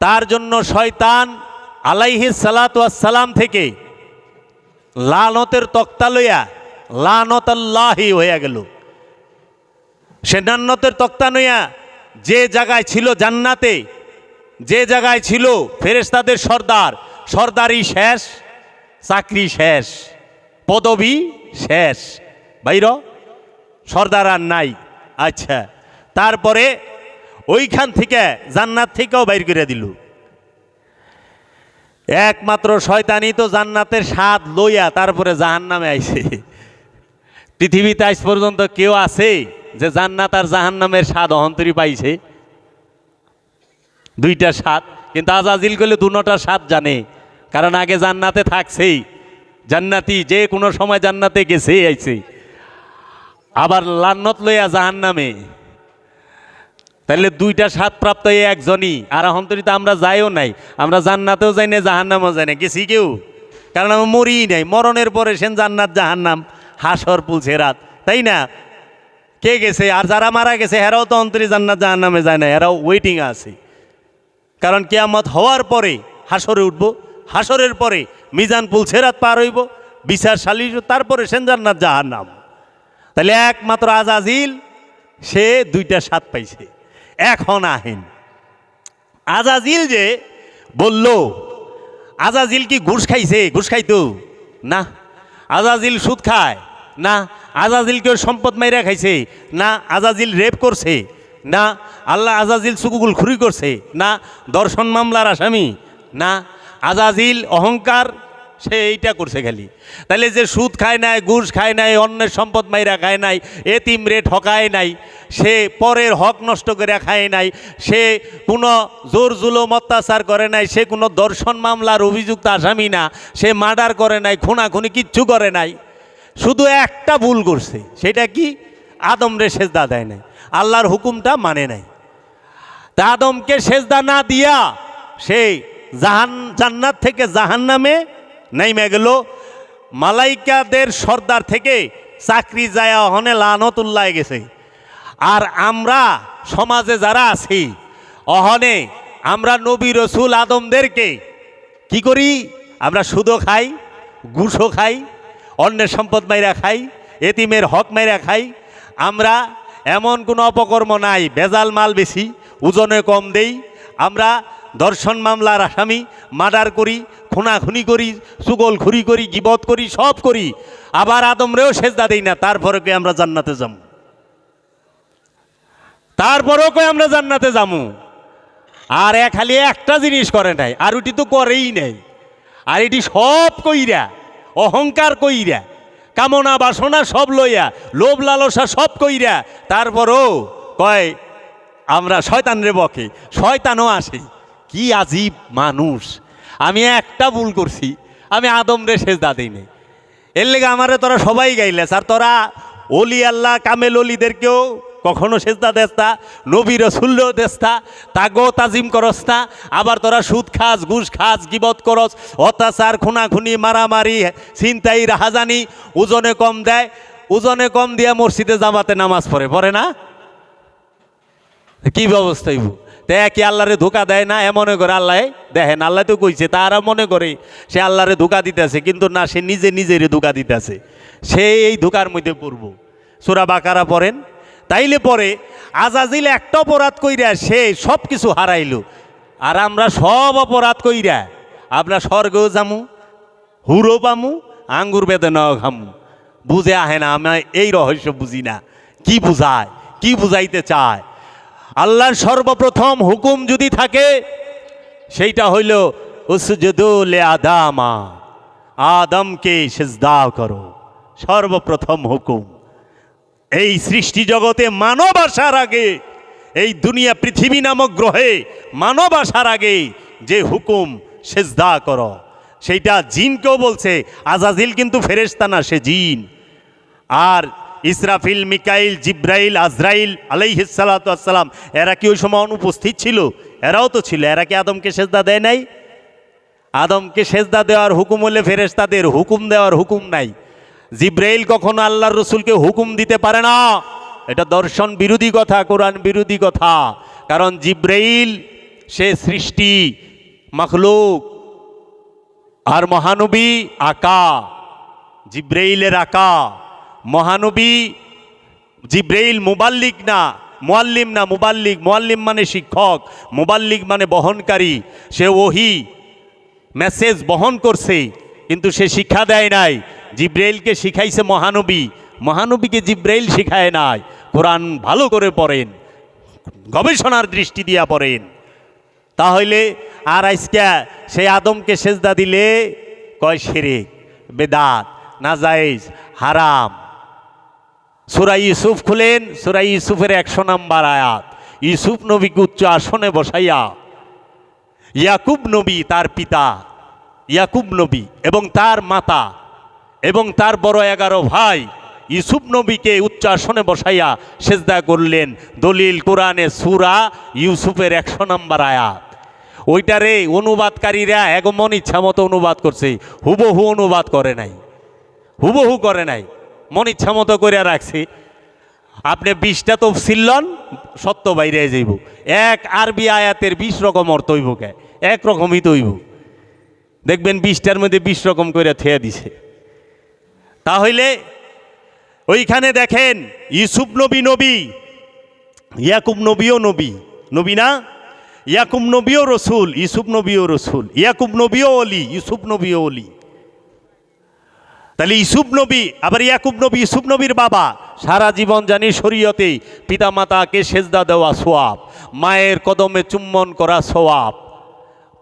তার জন্য শয়তান আলাইহিস সালাতু ওয়াস সালাম থেকে লানতের তক্তা লইয়া লানতাল্লাহি হইয়া গেল। সে জান্নাতের তক্তা নইয়া যে জায়গায় ছিল জান্নাতে, যে জায়গায় ছিল ফেরেশতাদের সর্দার, সর্দারি শেষ, চাকরি শেষ, পদবি শেষ, বাইর সর্দার আর নাই। আচ্ছা, তারপরে ওইখান থেকে জান্নাত থেকেও বাইর করে দিল। একমাত্র শয়তানই তো জান্নাতের স্বাদ লইয়া তারপরে জাহান্নামে আইছে। পৃথিবীতে আজ পর্যন্ত কেউ আছে যে জান্নাত আর জাহান্নামের স্বাদ অহন্তরী পাইছে? দুইটা স্বাদ, কিন্তু আজাজিল করলে দুটার স্বাদ জানে, কারণ আগে জান্নাতে থাকছেই, জান্নাতি যে কোনো সময় জান্নাতে গেছে আইছে, আবার লান্নত লইয়া জাহান্নামে। তাহলে দুইটা স্বাদ প্রাপ্ত এই একজনই। আর অহন্তরী তো আমরা যাইও নাই, আমরা জান্নাতেও যাই না জাহান্নামেও যাই না, গেছি কেউ? কারণ আমরা মরি নাই, মরণের পরে সেন জান্নাত জাহান্নাম হাসর পুলছে রাত, তাই না? কে গেছে? আর যারা মারা গেছে এরাও তো অন্তরী জান্নাত জাহান্নামে যায় না, এরাও ওয়েটিং আছে। কারণ কিয়ামত হওয়ার পরে হাসরে উঠবো, হাসরের পরে মিজান পুলছে রাত পার হইব, বিচার সালিশ, তারপরে সেন জান্নাত জাহান্নাম। তাহলে একমাত্র আজাজিল সে দুইটা স্বাদ পাইছে। এখন আহেন আজাজিল যে বলল, আজাজিল কি ঘুষ খাইছে? ঘুষ খাইতো না। আজাজিল সুদ খায় না। আজাজিল কেউ সম্পদ মাইরা খাইছে না। আজাজিল রেপ করছে না। আল্লাহ আজাজিল সুকুগুল খুরি করছে না। দর্শন মামলার আসামি না। আজাজিল অহংকার, সে এইটা করছে খালি। তাহলে যে সুদ খায় নাই, ঘুষ খায় নাই, অন্যের সম্পদ মাইরা খায় নাই, এতিম রে ঠকায় নাই, সে পরের হক নষ্ট করে খায় নাই, সে কোনো জোর জুলুম অত্যাচার করে নাই, সে কোনো দর্শন মামলার অভিযুক্ত আসামি না, সে মার্ডার করে নাই, খুনাখুনি কিচ্ছু করে নাই। শুধু একটা ভুল করছে, সেটা কি? আদম রে সেজদা দেয় নাই, আল্লাহর হুকুমটা মানে নাই। তা আদমকে সেজদা না দিয়া সে জান্নাত থেকে জাহান্নামে নাইমে গেল। মালাইকাদের সর্দার থেকে চাকরি যায় অহনে লানতুল্লাহ গেছে। আর আমরা সমাজে যারা আছি অহনে আমরা নবী রসুল আদমদেরকে কি করি? আমরা সুদও খাই, ঘুষও খাই, অন্যের সম্পদ মাইরা খাই, এতিমের হক মাইরা খাই। আমরা এমন কোনো অপকর্ম নাই, ভেজাল মাল বেশি, ওজনে কম দেই, আমরা দর্শন মামলার আসামি, মার্ডার করি, খুনাখুনি করি, চুগলখুরি করি, গিবত করি, সব করি। আবার আদমরেও সেজদা দেই না, তারপরে কে আমরা জান্নাতে যাবো, তারপরেও কে আমরা জান্নাতে যাবো। আর খালি একটা জিনিস করে নাই, আর ওটি তো করেই নাই। আর এটি সব কইরা, অহংকার কইরা, কামনা বাসনা সব লইয়া, লোভ লালসা সব কইরা, তারপরও কয় আমরা শয়তান রে বকে, শয়তানও আসে। কি আজীব মানুষ! আমি একটা ভুল করছি, আমি আদম রে সেজদা দেই নাই। এর লেগে আমারে তোরা সবাই গাইলেস, আর তোরা অলি আল্লাহ কামেল অলিদেরকেও কখনো সেজদা দেস না, নবী রসুলও দেস না, তাগো তাজিম করস না। আবার তোরা সুদ খাস, ঘুষ খাস, গিবত করস, অত্যাচার, খুনাখুনি, মারামারি, ছিনতাই, রাহাজানি, ওজনে কম দেয়, ওজনে কম দিয়া মসজিদে জামাতে নামাজ পড়ে না? কি ব্যবস্থা হইব? তে কি আল্লাহরে ধোকা দেয় না? মনে করে আল্লাহ দেখেন, আল্লাহ তো কইছে, তারা মনে করে সে আল্লাহরে ধোকা দিতেছে, কিন্তু না, সে নিজে নিজেরই ধোকা দিতেছে। সে এই ধোকার মধ্যে পড়ব। সূরা বাকারা পড়েন, তাইলে পরে আজাজিল একটা অপরাধ কইরা সে সব কিছু হারাইল, আর আমরা সব অপরাধ কইরা আমরা স্বর্গও যামু, হুরো পামু, আঙ্গুর বেদনাও খামু। বুঝে আহে না, আমি এই রহস্য বুঝি না, কি বুঝায়, কি বুঝাইতে চায়। আল্লাহর সর্বপ্রথম হুকুম যদি থাকে সেইটা হইল উসজুদু লি আদামা, আদমকে সিজদা করো। সর্বপ্রথম হুকুম এই সৃষ্টি জগতে মানব আসার আগে, এই দুনিয়া পৃথিবী নামক গ্রহে মানব আসার আগে যে হুকুম সিজদা করো, সেইটা জিনকেও বলছে। আজাজিল কিন্তু ফেরেশতা না, সে জিন। আর ইসরাফিল, মিকাইল, জিব্রাইল, আজরাইল আলাইহিস সালাতু ওয়াস সালাম, এরা কি ওই সময় অনুপস্থিত ছিল? এরাও তো ছিল। এরা কি আদমকে সেজদা দেয় নাই? আদমকে সেজদা দেওয়ার হুকুম হলে ফেরেশতাদের, হুকুম দেওয়ার হুকুম নাই। জিব্রাইল কখনো আল্লাহর রসুলকে হুকুম দিতে পারে না। এটা দর্শন বিরোধী কথা, কোরআন বিরোধী কথা। কারণ জিব্রাইল সে সৃষ্টি মাখলুক, আর মহানবী আকা, জিব্রাইলের আকা। মহানবী জিব্রাইল মুবাল্লিগ না, মুআল্লিম না, মুবাল্লিগ। মুআল্লিম মানে শিক্ষক, মুবাল্লিগ মানে বহনকারী। সে ওহী মেসেজ বহন করছে, কিন্তু সে শিক্ষা দেয় নাই। জিব্রাইলকে শিখাইছে মহানবী, মহানবীকে জিব্রাইল শিখায় নাই। কোরআন ভালো করে পড়েন, গবেষণার দৃষ্টি দিয়া পড়েন। তাহলে আর আজকে সেই আদমকে সেজদা দিলে কয় শিরক, বেদাত, নাজায়েজ, হারাম। সূরা ইউসুফ খুলেন, সূরা ইউসুফের 100 নম্বর আয়াত। ইউসুফ নবীকে উচ্চ আসনে বসাইয়া ইয়াকুব নবী, তার পিতা ইয়াকুব নবী এবং তার মাতা এবং তার বড় 11 ভাই ইউসুফ নবীকে উচ্চ আসনে বসাইয়া সেজদা করলেন। দলিল কোরআনে সূরা ইউসুফের 100 নম্বর আয়াত। ওইটারে অনুবাদকারীরা এগমন ইচ্ছা মতো অনুবাদ করছে, হুবহু অনুবাদ করে নাই, হুবহু করে নাই, মন ইচ্ছা মতো করে রাখছে। আপনি 20টা তফসিল লন, সত্য বাইরে যাইব। এক আরবি আয়াতের 20 রকম অর্থ হইব, কে একরকমই তো হইব। দেখবেন 20টার মধ্যে 20 রকম করে থেয়া দিছে। তাহলে ওইখানে দেখেন ইউসুফ নবী নবী, ইয়াকুব নবীও নবী, নবী না? ইয়াকুব নবীও রসুল, ইউসুফ নবীও রসুল। ইয়াকুব নবীও অলি, ইউসুফ নবীও অলি। তাহলে ইউসুফ নবী, আবার ইয়াকুব নবী, ইউসুফ নবীর বাবা। সারা জীবন জানি শরীয়তে পিতা মাতাকে সেজদা দেওয়া সওয়াব, মায়ের কদমে চুম্বন করা সওয়াব,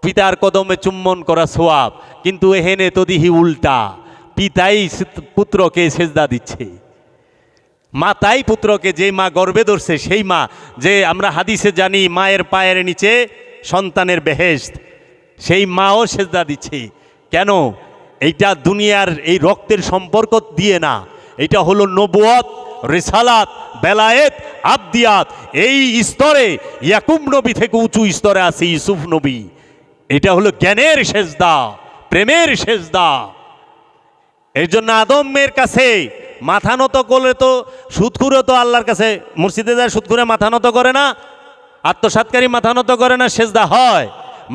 পিতার কদমে চুম্বন করা সওয়াব। কিন্তু এহেনে তো দিহি উল্টা, পিতাই পুত্রকে সেজদা দিচ্ছে, মাতাই পুত্রকে। যে মা গর্ভে ধরছে সেই মা, যে আমরা হাদিসে জানি মায়ের পায়ের নিচে সন্তানের বেহেশত, সেই মাও সেজদা দিচ্ছে। কেন? এইটা দুনিয়ার এই রক্তের সম্পর্ক দিয়ে না, এটা হলো নবুয়ত, রিসালাত, বেলায়েত, আবদিয়াত। এই স্তরে ইয়াকুব নবী থেকে উঁচু স্তরে আছে ইউসুফ নবী। এটা হলো জ্ঞানের সেজদা, প্রেমের সেজদা। এই জন্য আদমের কাছে মাথা নত করলে তো, সুদখুরও তো আল্লাহর কাছে মসজিদে যায়, সুদখুরে মাথা নত করে না, আত্মসাৎকারী মাথা নত করে না, সেজদা হয়।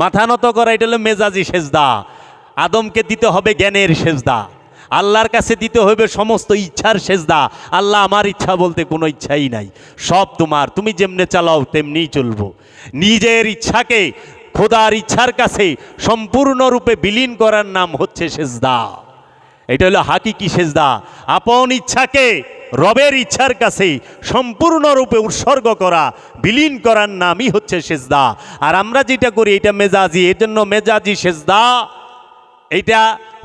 মাথা নত করা এটা হলো মেজাজি সেজদা। আদমকে দিতে হবে জ্ঞানের সেজদা, আল্লাহর কাছে দিতে হবে সমস্ত ইচ্ছার সেজদা। আল্লাহ আমার ইচ্ছা বলতে কোনো ইচ্ছাই নাই, সব তোমার, তুমি যেমনে চালাও তেমনিই চলবো। নিজের ইচ্ছাকে খোদার ইচ্ছার কাছে সম্পূর্ণরূপে বিলীন করার নাম হচ্ছে সেজদা। এটা হলো হাকিকি সেজদা। আপন ইচ্ছাকে রবের ইচ্ছার কাছে সম্পূর্ণরূপে উৎসর্গ করা, বিলীন করার নামই হচ্ছে সেজদা। আর আমরা যেটা করি এটা মেজাজি, এর জন্য মেজাজি সেজদা। এইটা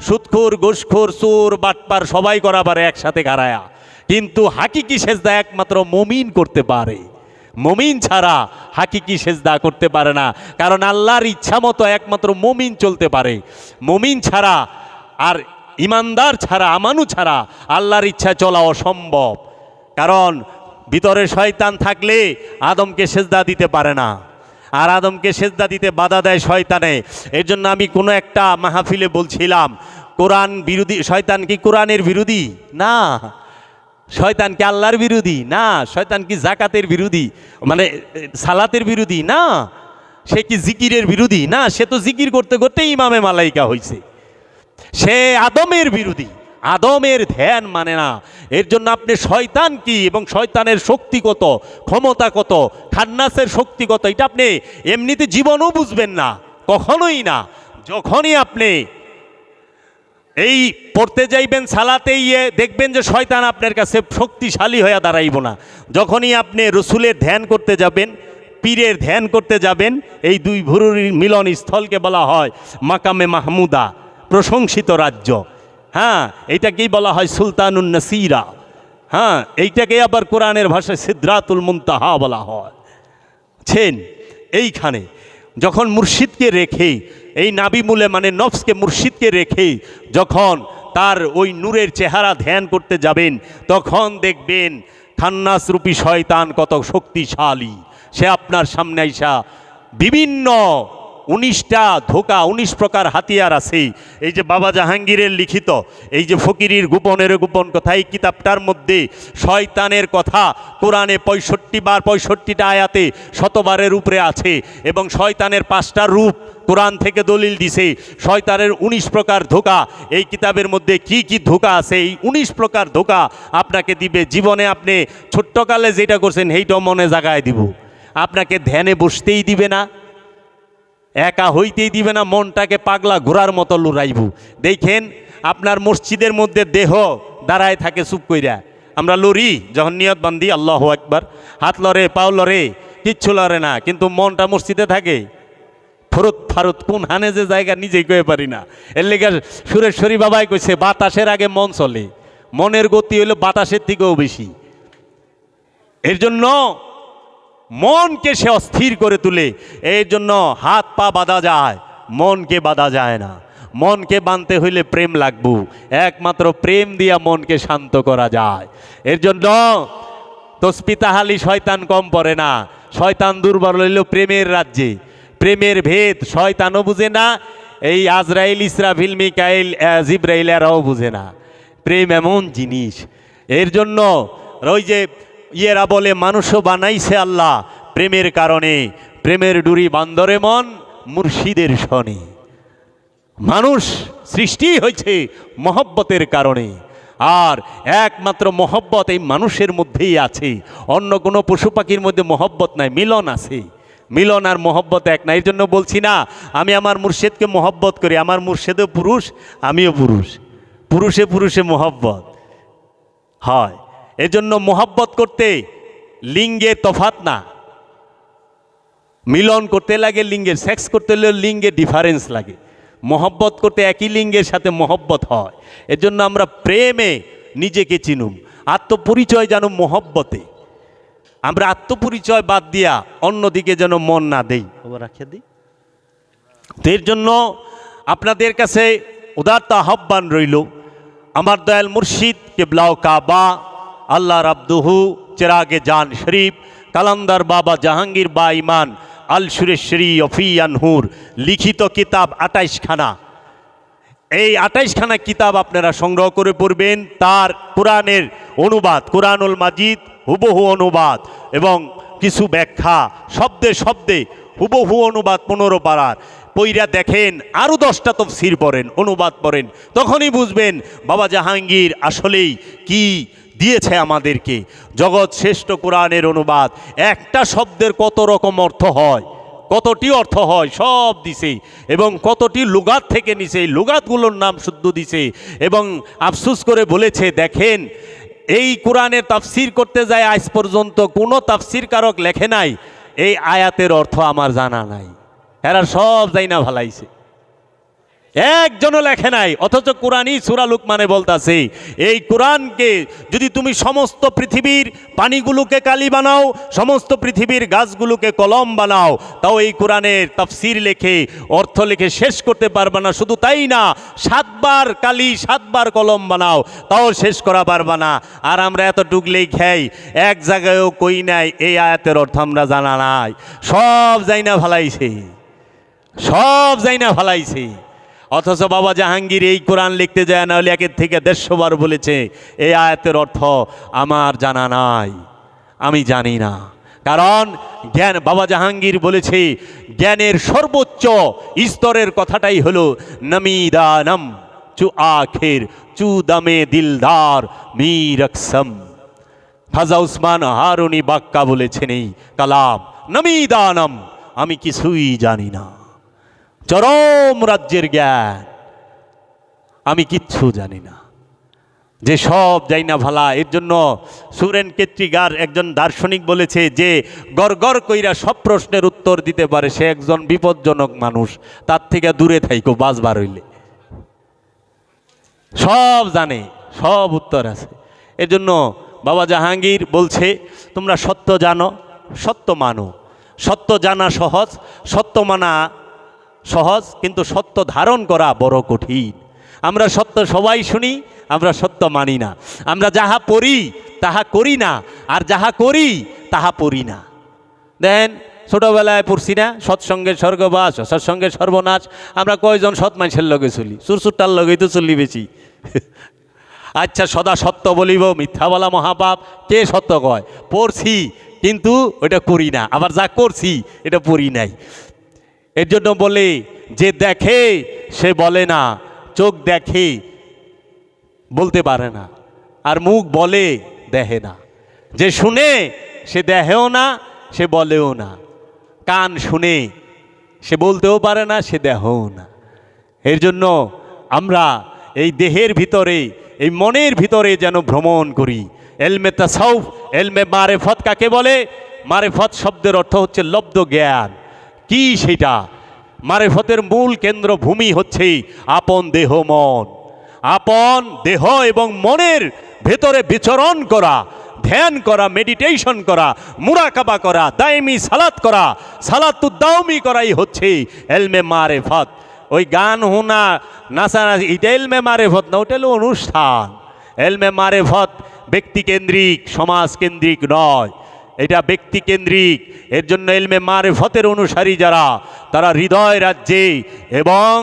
সুদখোর, ঘুষখোর, চোর, বাটপার সবাই করা পারে একসাথে গাড়ায়া, কিন্তু হাকিকি সেজদা একমাত্র মুমিন করতে পারে। মুমিন ছাড়া হাকিকি সেজদা করতে পারে না, কারণ আল্লাহর ইচ্ছা মতো একমাত্র মুমিন চলতে পারে। মুমিন ছাড়া আর ইমানদার ছাড়া, আমানু ছাড়া আল্লাহর ইচ্ছা চলা অসম্ভব। কারণ ভিতরে শয়তান থাকলে আদমকে সেজদা দিতে পারে না, আর আদমকে সেজদা দিতে বাধা দেয় শয়তানে। এর জন্য আমি কোনো একটা মাহফিলে বলছিলাম, কোরআন বিরোধী শয়তান কি কোরআনের বিরোধী? না। শয়তান কি আল্লাহর বিরোধী? না। শয়তান কি জাকাতের বিরোধী, মানে সালাতের বিরোধী? না। সে কি জিকিরের বিরোধী? না। সে তো জিকির করতে করতে ইমামে মালাইকা হয়েছে। সে আদমের বিরোধী, আদমের ধ্যান মানে না। এর জন্য আপনি শয়তান কি এবং শয়তানের শক্তি কত, ক্ষমতা কত, খান্নাসের শক্তি কত, এটা আপনি এমনিতে জীবনও বুঝবেন না, কখনোই না। যখনই আপনি এই পড়তে যাইবেন সালাতে ইয়ে, দেখবেন যে শয়তান আপনার কাছে শক্তিশালী হয়ে দাঁড়াইব না। যখনই আপনি রসুলের ধ্যান করতে যাবেন, পীরের ধ্যান করতে যাবেন, এই দুই ভুরুর মিলন স্থলকে বলা হয় মাকামে মাহমুদা, প্রশংসিত রাজ্য। হ্যাঁ, এইটাকেই বলা হয় সুলতানুন নাসিরা। হ্যাঁ, এইটাকে আবার কোরআনের ভাষায় সিদরাতুল মুনতাহা বলা হয়। ছেন এইখানে যখন মুর্শিদকে রেখে, এই নাবিমূলে মানে নফসকে মুর্শিদকে রেখে যখন তার ওই নূরের চেহারা ধ্যান করতে যাবেন, তখন দেখবেন খান্নাস রূপী শয়তান কত শক্তিশালী। সে আপনার সামনে আইসা বিভিন্ন 19টা ধোকা, 19 প্রকার হাতিয়ার আছে। এই যে বাবা জাহাঙ্গীরের লিখিত এই যে ফকিরির গোপনের গোপন কথা, এই কিতাবটার মধ্যে শয়তানের কথা কোরআনে 65 বার 65টা আয়াতে 100 বারের উপরে আছে। এবং শয়তানের 5টা রূপ কোরআন থেকে দলিল দিছে। শয়তানের 19 প্রকার ধোকা এই কিতাবের মধ্যে কি কি ধোকা আছে, এই 19 প্রকার ধোকা আপনাকে দিবে। জীবনে আপনি ছোট্টকালে যেটা করছেন সেইটাও মনে জাগায় দিব। আপনাকে ধ্যানে বসতেই দিবে না, একা হইতেই দিবে না, মনটাকে পাগলা ঘোরার মতো লুরাইব। দেখেন আপনার মসজিদের মধ্যে দেহ দাঁড়ায় থাকে চুপ কইরা, আমরা লড়ি যখন নিয়ত বান্ধি আল্লাহু আকবার, হাত লড়ে, পাও লড়ে, কিচ্ছু লড়ে না, কিন্তু মনটা মসজিদে থাকে। ফরুত ফারুত কোন হানে যে জায়গা নিজেই কয়ে পারি না। এর লেগে সুরেশ্বরী বাবাই কইছে বাতাসের আগে মন চলে, মনের গতি হইলো বাতাসের থেকেও বেশি। এর জন্য মনকে সে অস্থির করে তুলে। এর জন্য হাত পা বাঁধা যায়, মনকে বাঁধা যায় না। মনকে বাঁধতে হইলে প্রেম লাগবো, একমাত্র প্রেম দিয়া মনকে শান্ত করা যায়। এর জন্য তসবি তাহালি শয়তান কম পড়ে না। শয়তান দুর্বল হইল প্রেমের রাজ্যে, প্রেমের ভেদ শয়তানও বুঝে না, এই আজরাইল ইসরাফিল মিকাইল জিব্রাইল এরাও বুঝে না। প্রেম এমন জিনিস। এর জন্য ওই যে ইয়েরা বলে মানুষও বানাইছে আল্লাহ প্রেমের কারণে, প্রেমের ডুরি বান্দরে মন মুর্শিদের শনে। মানুষ সৃষ্টি হয়েছে মহব্বতের কারণে, আর একমাত্র মহব্বত এই মানুষের মধ্যেই আছে। অন্য কোনো পশু পাখির মধ্যে মহব্বত নাই, মিলন আছে। মিলন আর মহব্বত এক না। এই জন্য বলছি না আমি আমার মুর্শিদকে মহব্বত করি, আমার মুর্শিদও পুরুষ, আমিও পুরুষ, পুরুষে পুরুষে মহব্বত হয়। এজন্য মহব্বত করতে লিঙ্গের তফাৎ না, মিলন করতে লাগে লিঙ্গের, সেক্স করতে হলে লিঙ্গের ডিফারেন্স লাগে। মহব্বত করতে একই লিঙ্গের সাথে মহব্বত হয়। এজন্য আমরা প্রেমে নিজেকে চিনুম, আত্মপরিচয় জানুম মহব্বতে। আমরা আত্মপরিচয় বাদ দিয়া অন্যদিকে যেন মন না দেই, রাখে দিই। তো এর জন্য আপনাদের কাছে উদারতা আহ্বান রইল, আমার দয়াল মুর্শিদ কিবলাও কাবা আল্লাহ রাব্দুহু চেরাগে জান শরীফ কালান্দার বাবা জাহাঙ্গীর বা ইমান আল সুরেশ্বরী অফিয়ানহুর লিখিত কিতাব 28খানা। এই 28খানা কিতাব আপনারা সংগ্রহ করে পড়বেন। তার কোরআনের অনুবাদ, কোরআনুল মাজিদ হুবহু অনুবাদ এবং কিছু ব্যাখ্যা, শব্দে শব্দে হুবহু অনুবাদ 15 পারার পইরা দেখেন, আরও 10টা তাফসীর পড়েন, অনুবাদ পড়েন, তখনই বুঝবেন বাবা জাহাঙ্গীর আসলেই কি দিয়েছে আমাদেরকে। জগৎ শ্রেষ্ঠ কোরআনের অনুবাদ, একটা শব্দের কত রকম অর্থ হয়, কতটি অর্থ হয় সব দিছে, এবং কতটি লুগাত থেকে নিছে, এই লুগাতগুলোর নাম শুদ্ধ দিছে। এবং আফসোস করে বলেছে, দেখেন এই কোরআনের তাফসীর করতে যায় আজ পর্যন্ত কোনো তাফসীর কারক লেখে নাই এই আয়াতের অর্থ আমার জানা নাই, এরা সব যাই না ভালাইছে। একজনও লেখে নাই, অথচ কোরআনই সূরা লুকমানে বলতাছে এই কোরআনকে যদি তুমি সমস্ত পৃথিবীর পানিগুলোকে কালি বানাও, সমস্ত পৃথিবীর গাছগুলোকে কলম বানাও, তাও এই কোরআনের তাফসীর লেখে অর্থ লিখে শেষ করতে পারবে না। শুধু তাই না, 7 বার কালি 7 বার কলম বানাও, তাও শেষ করা পারবে না। আর আমরা এত ডুগলেই খাই, এক জায়গায়ও কই নাই এই আয়াতের অর্থ আমরা জানা নাই। সব যাইনা ভালাইছে, সব যাইনা ভালাইছে। অথচ বাবা জাহাঙ্গীর এই কোরআন লিখতে যায় না হলে 1 থেকে 150 বার বলেছে এই আয়াতের অর্থ আমার জানা নাই, আমি জানি না। কারণ জ্ঞান, বাবা জাহাঙ্গীর বলেছে জ্ঞানের সর্বোচ্চ স্তরের কথাটাই হলো নমিদানম চু আখের চু দামে দিলদার মীর আকসম। খাজা উসমান হারুনি বাক্কা বলেছেন এই কালাম, নমিদানম, আমি কিছুই জানি না, চরম রাজ্যের জ্ঞান, আমি কিচ্ছু জানি না, যে সব যাই না ভালা। এর জন্য সুরেন কেত্রিগার একজন দার্শনিক বলেছে যে গড় কইরা সব প্রশ্নের উত্তর দিতে পারে সে একজন বিপজ্জনক মানুষ, তার থেকে দূরে থাইকো বাজবার হইলে। সব জানে, সব উত্তর আছে। এর জন্য বাবা জাহাঙ্গীর বলছে তোমরা সত্য জানো, সত্য মানো। সত্য জানা সহজ, সত্য মানা সহজ, কিন্তু সত্য ধারণ করা বড় কঠিন। আমরা সত্য সবাই শুনি, আমরা সত্য মানি না। আমরা যাহা পড়ি তাহা করি না, আর যাহা করি তাহা পড়ি না। দেখেন ছোটবেলায় পড়ছি না সৎসঙ্গের স্বর্গবাস, সৎসঙ্গের সর্বনাশ। আমরা কয়জন সৎ মানুষের লগে চলি? সুরসুরটার লগেই তো চলি বেশি। আচ্ছা, সদা সত্য বলিব মিথ্যা বলা মহাপাপ, কে সত্য কয়? পড়ছি কিন্তু ওইটা করি না, আবার যা করছি এটা পড়ি নাই। এর জন্য বলে যে দেখে সে বলে না, চোখ দেখে বলতে পারে না, আর মুখ বলে দেখে না। যে শুনে সে দেখেও না, সে বলেও না। কান শুনে সে বলতেও পারে না, সে দেখেও না। এর জন্য আমরা এই দেহের ভিতরে, এই মনের ভিতরে যেন ভ্রমণ করি। এলমে তাসাউফ, এলমে মারেফত কাকে বলে? মারেফত শব্দের অর্থ হচ্ছে লব্ধ জ্ঞান। কি সেটা? মারেফতের মূল কেন্দ্র ভূমি হচ্ছে আপন দেহ মন। আপন দেহ এবং মনের ভেতরে বিচরণ করা, ধ্যান করা, মেডিটেশন করা, মুরাকাবা করা, দাইমি সালাত করা, সালাতুদ্দাওমি করাই হচ্ছে এলমে মারেফত। ওই গান হোনা, নাচানাচি, এটা এলমে মারেফত না, ওটা হলো অনুষ্ঠান। এলমে মারেফত ব্যক্তিকেন্দ্রিক, সমাজকেন্দ্রিক নয়, এটা ব্যক্তিকেন্দ্রিক। এর জন্য এলমে মারেফতের অনুসারী যারা, তারা হৃদয় রাজ্যে এবং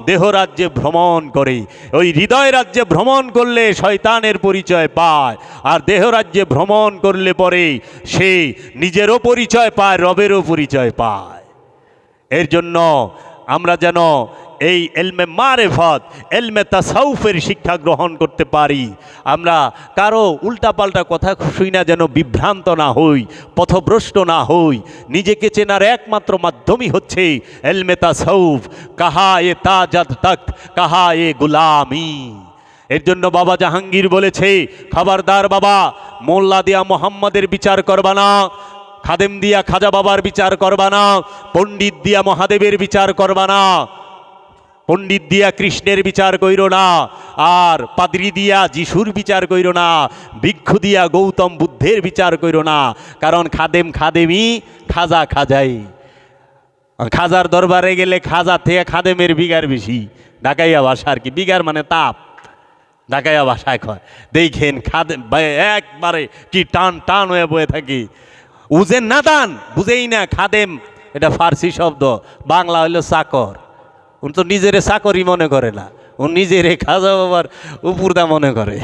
দেহ রাজ্যে ভ্রমণ করে। ওই হৃদয় রাজ্যে ভ্রমণ করলে শয়তানের পরিচয় পায়, আর দেহ রাজ্যে ভ্রমণ করলে পরে সে নিজেরও পরিচয় পায়, রবেরও পরিচয় পায়। এর জন্য আমরা যেন এই এলমে মারেফত, এলমে তাসাউফের শিক্ষা গ্রহণ করতে পারি। আমরা কারো উল্টাপাল্টা কথা শুই না, যেন বিভ্রান্ত না হই, পথভ্রষ্ট না হই। নিজেকে চেনার একমাত্র মাধ্যমই হচ্ছে এলমে তাসাউফ। কাহা এ তাজাদ তখ্ত, কাহা এ গুলামি। এর জন্য বাবা জাহাঙ্গীর বলেছে, খবরদার বাবা, মোল্লা দিয়া মোহাম্মদের বিচার করবা না, খাদেম দিয়া খাজা বাবার বিচার করবা না, পণ্ডিত দিয়া মহাদেবের বিচার করবা না, পণ্ডিত দিয়া কৃষ্ণের বিচার কইর না, আর পাদ্রী দিয়া যিশুর বিচার কইর না, ভিক্ষু দিয়া গৌতম বুদ্ধের বিচার কইর না। কারণ খাদেম খাদেমই, খাজা খাজাই। খাজার দরবারে গেলে খাজা থেকে খাদেমের বিগার বেশি। ঢাকাইয়া ভাষা আর কি, বিগার মানে তাপ, ঢাকাইয়া ভাষায় কয়। দেখেন খাদেম একবারে কি টান টান হয়ে বয়ে থাকি। উজেন না দান, বুঝেই না। খাদেম এটা ফার্সি শব্দ, বাংলা হইল চাকর। উনি তো নিজেরে চাকরি মনে করে না, ও নিজেরে খাজা বাবার উপরদা মনে করে।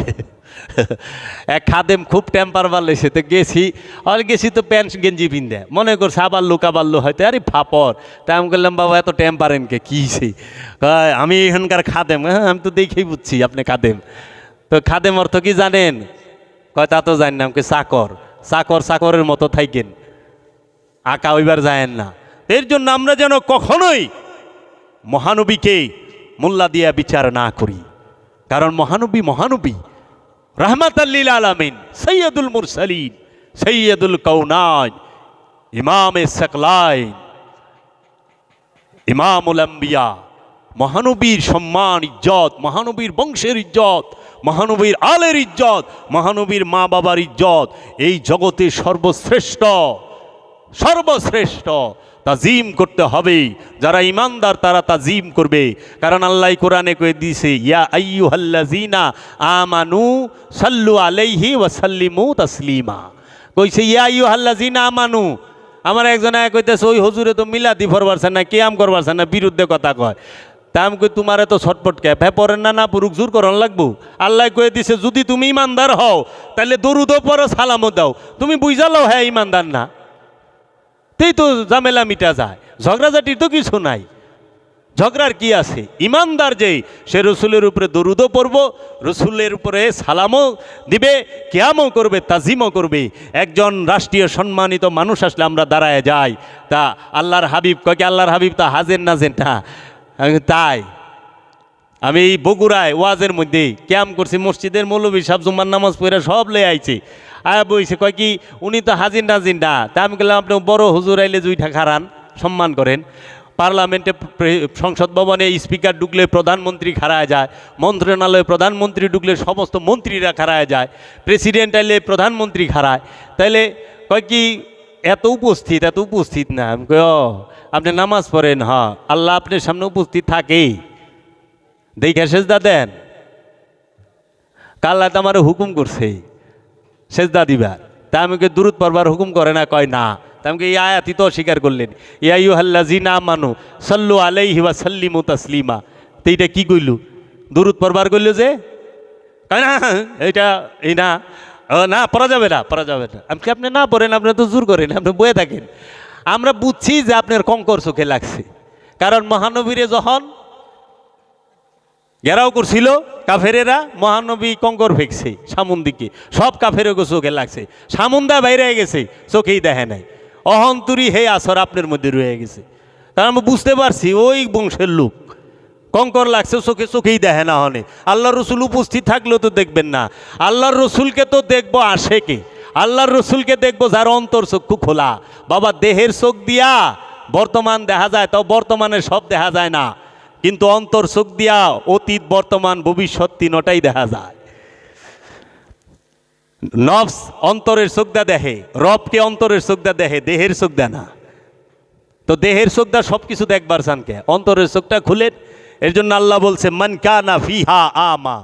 এক খাদেম খুব টেম্পার বাড়লে, সে তো গেছি, আর গেছি তো প্যান্ট গেঞ্জি পিন্ধে, মনে করছে আবার লুকা বাল্লু হয়তো, আরে ফাপর। তাই আমি বললাম, বাবা এত টেম্পার এনকে কীছে? আমি এখানকার খাদেম। হ্যাঁ, আমি তো দেখেই বুঝছি আপনি খাদেম। তো খাদেম অর্থ কি জানেন? কয় তা তো জানি না। আমাকে চাকর, চাকর চাকরের মতো থাকেন, আঁকা ওইবার যায়েন না। এর জন্য আমরা যেন কখনোই মহানবীকে মোল্লা দিয়া বিচার না করি। কারণ মহানবী মহানবী, রাহমাতাল্লিল আলামিন, সৈয়দুল মুরসালিন, সৈয়দুল কাউনাইন, ইমামে সাকলাইন, ইমামুল আম্বিয়া, মহানবীর সম্মান ইজ্জত, মহানবীর বংশের ইজ্জত, মহানবীর আলের ইজ্জত, মহানবীর মা বাবার ইজ্জত এই জগতে সর্বশ্রেষ্ঠ, সর্বশ্রেষ্ঠ। তাজিম করতে হবে, যারা ইমানদার তারা তাজিম করবে। কারণ আল্লাহ কোরআনে কয়ে দিয়েছে, ইয়া আইয়ুহাল্লাযীনা আমানু সাল্লু আলাইহি ওয়া সাল্লিমু তাসলিমা। কইছে ইয়া আইয়ুহাল্লাযীনা আমানু। আমার একজন কইতেছে ওই হুজুরে তো মিলাদি ফরবারছেন না, কিয়াম করবারছেন না, বিরুদ্ধে কথা কয়। তা আমি কই তোমার এত ছটপট কে, ভ্যা পড়েন না, না পুরুষ জোর করন লাগবো। আল্লাহ কয়ে দিছে যদি তুমি ইমানদার হও তাহলে দরুদও পড়ো, সালামও দাও। তুমি বুঝালো হ্যাঁ ইমানদার না, তেই তো ঝামেলা মিটা যায়। ঝগড়াঝাটির তো কিছু নাই, ঝগড়ার কি আছে? ইমানদার যেই সে রসুলের উপরে দরুদও পড়ব, রসুলের উপরে সালামও দিবে, কিয়ামও করবে, তাজিমও করবে। একজন রাষ্ট্রীয় সম্মানিত মানুষ আসলে আমরা দাঁড়ায় যাই, তা আল্লাহর হাবিব কয় কি আল্লাহর হাবিব তা হাজের নাজের না। তাই আমি এই বগুড়ায় ওয়াজের মধ্যে ক্যাম করছি, মসজিদের মৌলবী সাহেব জুম্মার নামাজ পড়ে সব লে আইছে, আয়া বইছে কয় কি উনি তো হাজির নাজির না। তা আমি বললাম আপনি বড় হুজুর আইলে দুইটা খারান সম্মান করেন। পার্লামেন্টে সংসদ ভবনে স্পিকার ঢুকলে প্রধানমন্ত্রী খাড়ায় যায়, মন্ত্রণালয়ে প্রধানমন্ত্রী ঢুকলে সমস্ত মন্ত্রীরা খাড়ায় যায়, প্রেসিডেন্ট আইলে প্রধানমন্ত্রী খাড়ায়। তাইলে কয় কি এত উপস্থিত, এত উপস্থিত না। আমি কই ও আপনি নামাজ পড়েন, হ্যাঁ আল্লাহ আপনার সামনে উপস্থিত থাকে, দেখে সেজদা দেন। কাল্লা তো আমার হুকুম করছে সেজদা দিবার, তা আমাকে দুরুদ পড়বার হুকুম করে না, কয় না। তা আমাকে এই আয়াতই তো অস্বীকার করলেন, ইয়া আইয়ুহাল্লাযীনা আমানু সাল্লু আলাইহি ওয়া সাল্লিমু তাসলিমা। তো এইটা কি কইলু? দুরুদ পড়বার কইল যে, কয় না এইটা এই না, না পড়া যাবে না, পড়া যাবে না। আমি কি আপনি না পড়েন, আপনি তো জোর করেন, আপনি বয়ে থাকেন। আমরা বুঝছি যে আপনার কঙ্কর চোখে লাগছে, কারণ মহানবীরে যখন ঘেরাও করছিল কাফেরেরা, মহানবী কঙ্কর ফেঁকছে সামুন দিকে, সব কাফেরে চোখে লাগছে, সামুন্দা বাইরে গেছে, চোখেই দেখে নাই। অহন্তরী হে আসর আপনার মধ্যে রয়ে গেছে, কারণ আমরা বুঝতে পারছি ওই বংশের লোক, কঙ্কর লাগছে চোখে, চোখেই দেখে না। হনে আল্লাহর রসুল উপস্থিত থাকলেও তো দেখবেন না। আল্লাহর রসুলকে তো দেখবো আশেকে, আল্লাহর রসুলকে দেখবো যার অন্তর চক্ষু খোলা। বাবা দেহের চোখ দিয়া বর্তমান দেখা যায়, তাও বর্তমানের সব দেখা যায় না, কিন্তু অন্তর চোখ দিয়া অতীত বর্তমান ভবিষ্যৎ তিনটাই দেখা যায়। নফস অন্তরের চোখ দা দেখে, রবকে অন্তরের চোখ দা দেখে, দেহের চোখ দেয় না। তো দেহের চোখ দা সব কিছু দেখবার চানকে, অন্তরের চোখটা খুলেন। এর জন্য আল্লাহ বলছে মান কানা ফিহা আমা